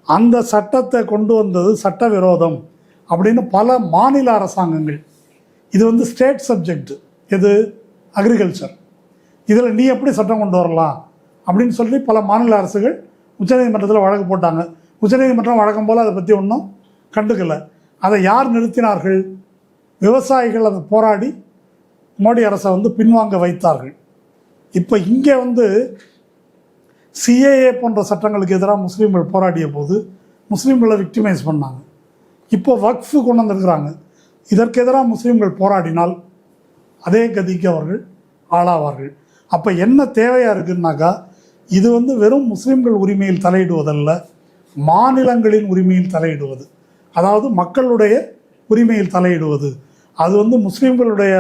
அந்த சட்டத்தை கொண்டு வந்தது சட்டவிரோதம் அப்படின்னு பல மாநில அரசாங்கங்கள், இது ஸ்டேட் சப்ஜெக்ட், எது அக்ரிகல்ச்சர், இதில் நீ எப்படி சட்டம் கொண்டு வரலாம் அப்படின்னு சொல்லி பல மாநில அரசுகள் உச்சநீதிமன்றத்தில் வழக்கு போட்டாங்க. உச்சநீதிமன்றம் வழக்கம் போல் அதை பற்றி ஒன்றும் கண்டுக்கலை. அதை யார் நிறுத்தினார்கள்? விவசாயிகள் அதை போராடி மோடி அரசை பின்வாங்க வைத்தார்கள். இப்போ இங்கே சிஏஏ போன்ற சட்டங்களுக்கு எதிராக முஸ்லீம்கள் போராடிய போது முஸ்லீம்களை விக்டிமைஸ் பண்ணாங்க. இப்போ வக்ஃபு கொண்டு வந்திருக்கிறாங்க. இதற்கு எதிராக முஸ்லீம்கள் போராடினால் அதே கதிக்கு அவர்கள் ஆளாவார்கள். அப்போ என்ன தேவையாக இருக்குன்னாக்கா, இது வெறும் முஸ்லீம்கள் உரிமையில் தலையிடுவதல்ல, மாநிலங்களின் உரிமையில் தலையிடுவது, அதாவது மக்களுடைய உரிமையில் தலையிடுவது. அது முஸ்லீம்களுடைய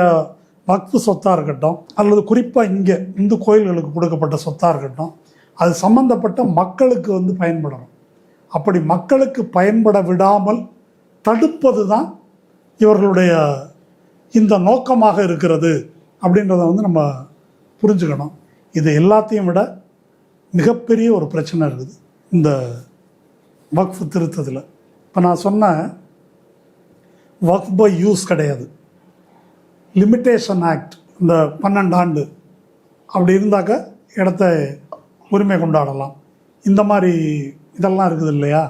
வக்ஃபு சொத்தாக இருக்கட்டும், அல்லது குறிப்பாக இங்கே இந்து கோயில்களுக்கு கொடுக்கப்பட்ட சொத்தாக இருக்கட்டும், அது சம்பந்தப்பட்ட மக்களுக்கு பயன்படணும். அப்படி மக்களுக்கு பயன்பட விடாமல் தடுப்பது தான் இவர்களுடைய இந்த நோக்கமாக இருக்கிறது அப்படின்றத நம்ம புரிஞ்சுக்கணும். இது எல்லாத்தையும் விட மிகப்பெரிய ஒரு பிரச்சனை இருக்குது இந்த வக்ஃபு திருத்தத்தில். இப்போ நான் சொன்ன வக்ஃப் பை யூஸ் கிடையாது, லிமிட்டேஷன் ஆக்ட், இந்த 12 ஆண்டு அப்படி இருந்தாக்க இடத்த உரிமை கொண்டாடலாம், இந்த மாதிரி இதெல்லாம் இருக்குது இல்லையா.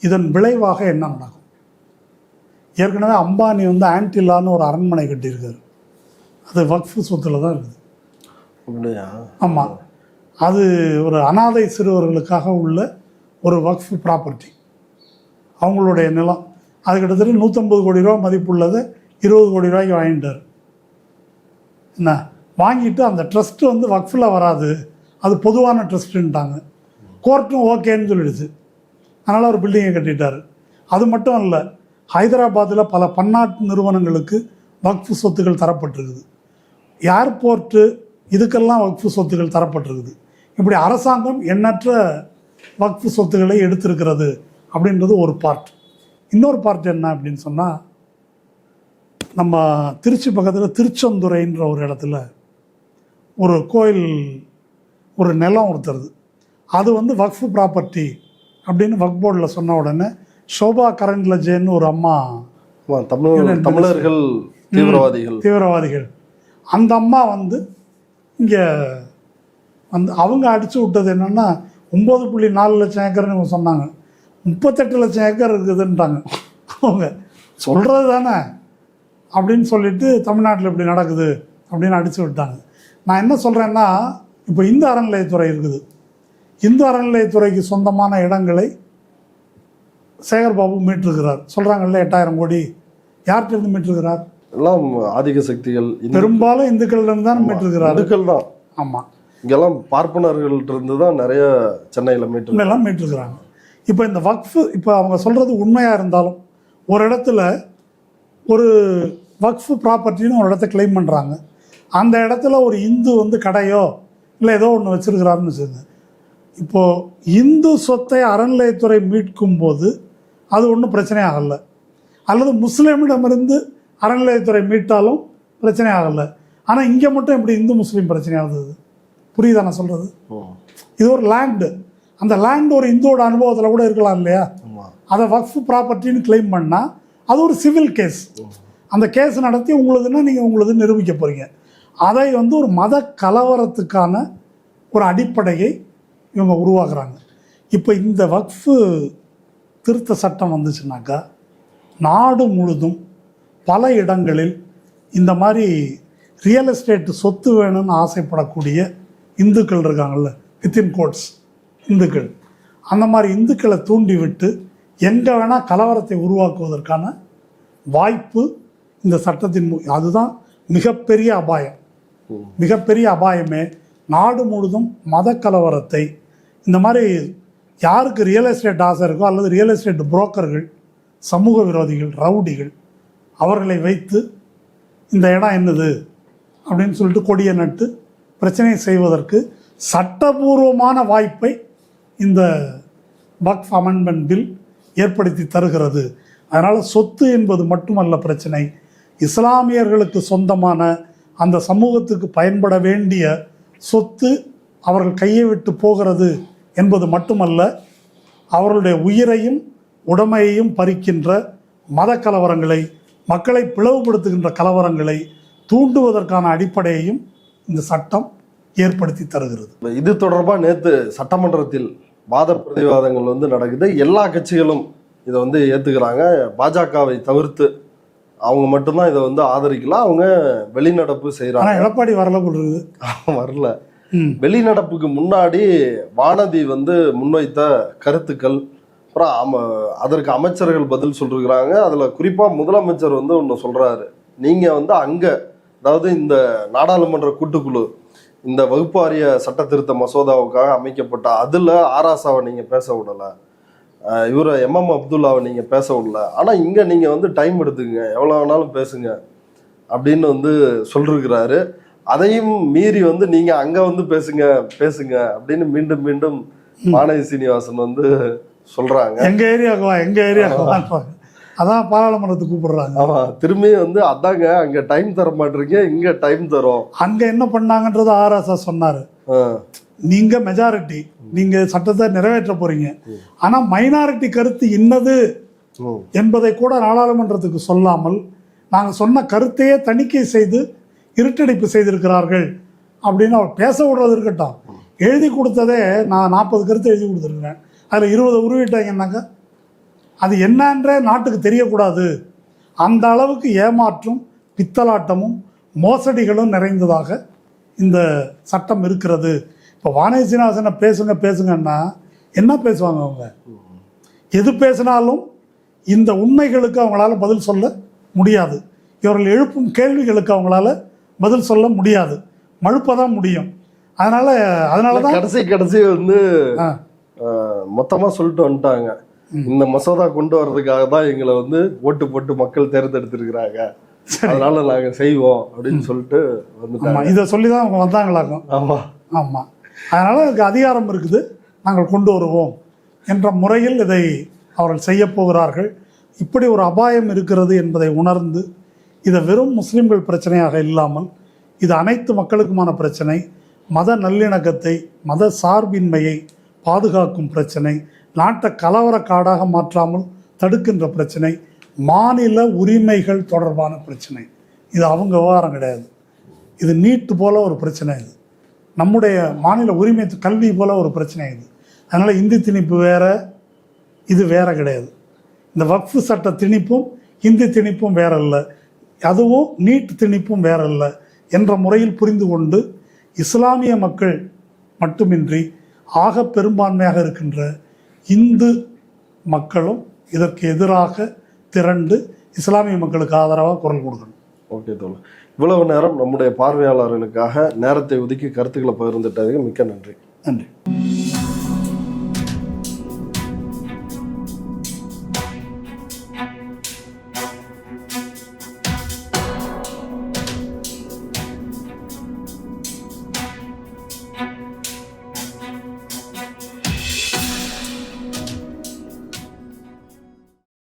இதன் விளைவாக என்ன நடக்கும்? ஏற்கனவே அம்பானி ஆன்டிலான்னு ஒரு அரண்மனை கட்டியிருக்காரு, அது வக்ஃபு சொத்துல தான் இருக்குது. ஆமாம், அது ஒரு அனாதை சிறுவர்களுக்காக உள்ள ஒரு வக்ஃபு ப்ராப்பர்ட்டி, அவங்களுடைய நிலம். அது கிட்டத்தட்ட 150 கோடி ரூபா மதிப்புள்ளதை 20 கோடி ரூபாய்க்கு வாங்கிட்டார். என்ன வாங்கிட்டு அந்த ட்ரஸ்ட்டு வக்ஃபில் வராது, அது பொதுவான ட்ரஸ்ட்டுன்ட்டாங்க. கோர்ட்டும் ஓகேன்னு சொல்லிடுச்சு. அதனால் ஒரு பில்டிங்கை கட்டிட்டார். அது மட்டும் இல்லை, ஹைதராபாத்தில் பல பன்னாட்டு நிறுவனங்களுக்கு வக்ஃபு சொத்துக்கள் தரப்பட்டிருக்குது. ஏர்போர்ட்டு இதுக்கெல்லாம் வக்ஃபு சொத்துக்கள் தரப்பட்டிருக்குது. இப்படி அரசாங்கம் எண்ணற்ற வக்ஃபு சொத்துக்களை எடுத்திருக்கிறது அப்படின்றது ஒரு பார்ட். இன்னொரு பார்ட் என்ன அப்படின்னு சொன்னால், நம்ம திருச்சி பக்கத்தில் திருச்செந்துறைன்ற ஒரு இடத்துல ஒரு கோயில், ஒரு நிலம் ஒருத்தருது, அது வக்ஃபு ப்ராப்பர்ட்டி அப்படின்னு வக்ஃப் போர்டில் சொன்ன உடனே ஷோபா கரண்ட்லஜேன்னு ஒரு அம்மா, தமிழர்கள் தீவிரவாதிகள், அந்த அம்மா இங்கே அவங்க அடித்து விட்டது என்னென்னா 9.4 லட்சம் ஏக்கர்னு சொன்னாங்க. 38 லட்சம் ஏக்கர் இருக்குதுன்ட்டாங்க. அவங்க சொல்கிறது தானே அப்படின்னு சொல்லிட்டு தமிழ்நாட்டில் இப்படி நடக்குது அப்படின்னு அடித்து விட்டாங்க. நான் என்ன சொல்கிறேன்னா, இப்போ இந்து அறநிலையத்துறை இருக்குது. இந்து அறநிலையத்துறைக்கு சொந்தமான இடங்களை சேகர்பாபு மீட்டிருக்கிறார். சொல்கிறாங்கல்ல 8000 கோடி. யார்கிட்ட மீட்டிருக்கிறார்? எல்லாம் ஆதிக்க சக்திகள், பெரும்பாலும் இந்துக்களிடம் தான் மீட்டிருக்கிறார். இந்துக்கள் தான். ஆமாம், இங்கெல்லாம் பார்ப்பனர்கள்ட்ட இருந்து தான் நிறைய சென்னையில் மீட்டிருக்கிறாங்க. இப்போ இந்த வக்ஃபு, இப்போ அவங்க சொல்கிறது உண்மையாக இருந்தாலும் ஒரு இடத்துல ஒரு வக்ஃபு ப்ராப்பர்ட்டின்னு ஒரு இடத்த கிளைம் பண்ணுறாங்க. அந்த இடத்துல ஒரு இந்து கடையோ இல்லை ஏதோ ஒன்று வச்சுருக்கிறாருன்னு வச்சுருங்க. இப்போது இந்து சொத்தை அறநிலையத்துறை மீட்கும் போது அது ஒன்றும் பிரச்சனை ஆகலை. அல்லது முஸ்லீமிடமிருந்து அறநிலையத்துறை மீட்டாலும் பிரச்சனை ஆகலை. ஆனால் இங்கே மட்டும் எப்படி இந்து முஸ்லீம் பிரச்சனை ஆகுது? புரியுதா நான் சொல்கிறது? இது ஒரு லேண்டு, அந்த லேண்டு ஒரு இந்துவோட அனுபவத்தில் கூட இருக்கலாம் இல்லையா? அதை வக்ஃப் ப்ராப்பர்ட்டின்னு கிளைம் பண்ணால் அது ஒரு சிவில் கேஸ். அந்த கேஸ் நடத்தி உங்களுதுன்னா நீங்கள் உங்களுது நிரூபிக்க போகிறீங்க. அதை ஒரு மத கலவரத்துக்கான ஒரு அடிப்படையை இவங்க உருவாக்குறாங்க. இப்போ இந்த வக்ஃபு திருத்த சட்டம் வந்துச்சுனாக்கா நாடு முழுதும் பல இடங்களில் இந்த மாதிரி ரியல் எஸ்டேட் சொத்து வேணும்னு ஆசைப்படக்கூடிய இந்துக்கள் இருக்காங்கள்ல, வித்தின் கோட்ஸ் இந்துக்கள், அந்த மாதிரி இந்துக்களை தூண்டி விட்டு எங்கே வேணால் கலவரத்தை உருவாக்குவதற்கான வாய்ப்பு இந்த சட்டத்தின் அதுதான் மிகப்பெரிய அபாயம். மிகப்பெரிய அபாயமே நாடு முழுதும் மத கலவரத்தை, இந்த மாதிரி யாருக்கு ரியல் எஸ்டேட் ஆசை இருக்கோ அல்லது ரியல் எஸ்டேட் புரோக்கர்கள், சமூக விரோதிகள், ரவுடிகள், அவர்களை வைத்து இந்த இடம் என்னது அப்படின்னு சொல்லிட்டு கொடியை நட்டு பிரச்சனையை செய்வதற்கு சட்டபூர்வமான வாய்ப்பை இந்த வக்ஃப் அமெண்ட்மெண்ட் பில் ஏற்படுத்தி தருகிறது. அதனால் சொத்து என்பது மட்டுமல்ல பிரச்சனை, இஸ்லாமியர்களுக்கு சொந்தமான அந்த சமூகத்துக்கு பயன்பட வேண்டிய சொத்து அவர்கள் கையை விட்டு போகிறது என்பது மட்டுமல்ல, அவர்களுடைய உயிரையும் உடைமையையும் பறிக்கின்ற மத கலவரங்களை, மக்களை பிளவுபடுத்துகின்ற கலவரங்களை தூண்டுவதற்கான அடிப்படையையும் இந்த சட்டம் ஏற்படுத்தி தருகிறது. இது தொடர்பாக நேற்று சட்டமன்றத்தில் வாத பிரதிவாதங்கள் நடக்குது. எல்லா கட்சிகளும் இதை ஏற்றுக்கிறாங்க. பாஜகவை தவிர்த்து அவங்க மட்டும்தான் இதை ஆதரிக்கலாம். அவங்க வெளிநடப்பு செய்கிறாங்க. எடப்பாடி வரல போடுறது வரல. வெளிநடப்புக்கு முன்னாடி வானதி முன்வைத்த கருத்துக்கள், அப்புறம் அதற்கு அமைச்சர்கள் பதில் சொல்லிருக்கிறாங்க. அதில் குறிப்பாக முதலமைச்சர் ஒன்று சொல்கிறாரு, நீங்கள் அங்கே, அதாவது இந்த நாடாளுமன்ற கூட்டுக்குழு இந்த வகுப்பு வாரிய சட்ட திருத்த மசோதாவுக்காக அமைக்கப்பட்ட அதில் ஆராசாவை நீங்கள் பேச விடலை, இவரை எம்எம் அப்துல்லாவை நீங்கள் பேச விடல, ஆனால் இங்கே நீங்கள் டைம் எடுத்துக்கங்க, எவ்வளோ வேணாலும் பேசுங்க அப்படின்னு சொல்லிருக்கிறாரு. அதையும் மீறி நீங்கள் அங்கே பேசுங்க அப்படின்னு மீண்டும் மீண்டும் வானதி சீனிவாசன் சொல்கிறாங்க. எங்கள் ஏரியாவுக்கு அதான் பாராளுமன்றத்துக்கு கூப்பிடுறாங்க. ஆமா, திரும்பி அதாங்க அங்க டைம் தர மாட்டீங்க, இங்க டைம் தரோம். அங்க என்ன பண்ணாங்கன்றது ஆராசா சொன்னாரு. நீங்க மெஜாரிட்டி, நீங்க சட்டத்தை நிறைவேற்ற போறீங்க, ஆனா மைனாரிட்டி கருத்து இன்னது என்பதை கூட நாடாளுமன்றத்துக்கு சொல்லாமல் நாங்க சொன்ன கருத்தையே தணிக்கை செய்து இருட்டடிப்பு செய்திருக்கிறார்கள் அப்படின்னு அவர் பேச விடுறது இருக்கட்டும். எழுதி கொடுத்ததே நான் 40 கருத்து எழுதி கொடுத்துருக்கிறேன், அதில் 20 உருவிட்டாங்கன்னாக்கா அது என்னன்றே நாட்டுக்கு தெரியக்கூடாது. அந்த அளவுக்கு ஏமாற்றும், பித்தலாட்டமும் மோசடிகளும் நிறைந்ததாக இந்த சட்டம் இருக்கிறது. இப்போ வானதி சீனிவாசனை பேசுங்கன்னா என்ன பேசுவாங்க அவங்க? எது பேசினாலும் இந்த உண்மைகளுக்கு அவங்களால பதில் சொல்ல முடியாது. இவர்கள் எழுப்பும் கேள்விகளுக்கு அவங்களால பதில் சொல்ல முடியாது, மழுப்பதான் முடியும். அதனால தான் கடைசி மொத்தமாக சொல்லிட்டு வந்துட்டாங்க, இந்த மசோதா கொண்டு வர்றதுக்காக தான் எங்களை ஓட்டு போட்டு மக்கள் தேர்ந்தெடுத்திருக்கிறாங்க, அதனால நாங்க செய்வோம் அப்படின்னு சொல்லிட்டு வந்துட்டாங்க. இதை சொல்லி தான் அவங்க வந்தாங்களாக்கும். ஆமா ஆமா, அதனால அதுக்கு அதிகாரம் இருக்குது, நாங்கள் கொண்டு வருவோம் என்ற முறையில் இதை அவர்கள் செய்ய போகிறார்கள். இப்படி ஒரு அபாயம் இருக்கிறது என்பதை உணர்ந்து இதை வெறும் முஸ்லிம்கள் பிரச்சனையாக இல்லாமல் இது அனைத்து மக்களுக்குமான பிரச்சனை, மத நல்லிணக்கத்தை, மத சார்பின்மையை பாதுகாக்கும் பிரச்சனை, நாட்டை கலவர காடாக மாற்றாமல் தடுக்கின்ற பிரச்சனை, மாநில உரிமைகள் தொடர்பான பிரச்சனை. இது அவங்க விவகாரம் கிடையாது. இது நீட்டு போல ஒரு பிரச்சனை, இது நம்முடைய மாநில உரிமை கல்வி போல ஒரு பிரச்சனை இது. அதனால் இந்தி திணிப்பு வேற, இது வேற கிடையாது. இந்த வக்ஃபு சட்ட திணிப்பும் இந்தி திணிப்பும் வேற இல்லை, அதுவும் நீட் திணிப்பும் வேற இல்லை என்ற முறையில் புரிந்து கொண்டு இஸ்லாமிய மக்கள் மட்டுமின்றி ஆக பெரும்பான்மையாக இருக்கின்ற இந்து மக்களும் இதற்கு எதிராக திரண்டு இஸ்லாமிய மக்களுக்கு ஆதரவாக குரல் கொடுக்கணும். ஓகே தோழர், இவ்வளவு நேரம் நம்முடைய பார்வையாளர்களுக்காக நேரத்தை ஒதுக்கி கருத்துக்களை பகிர்ந்துட்டதுக்கு மிக்க நன்றி. நன்றி.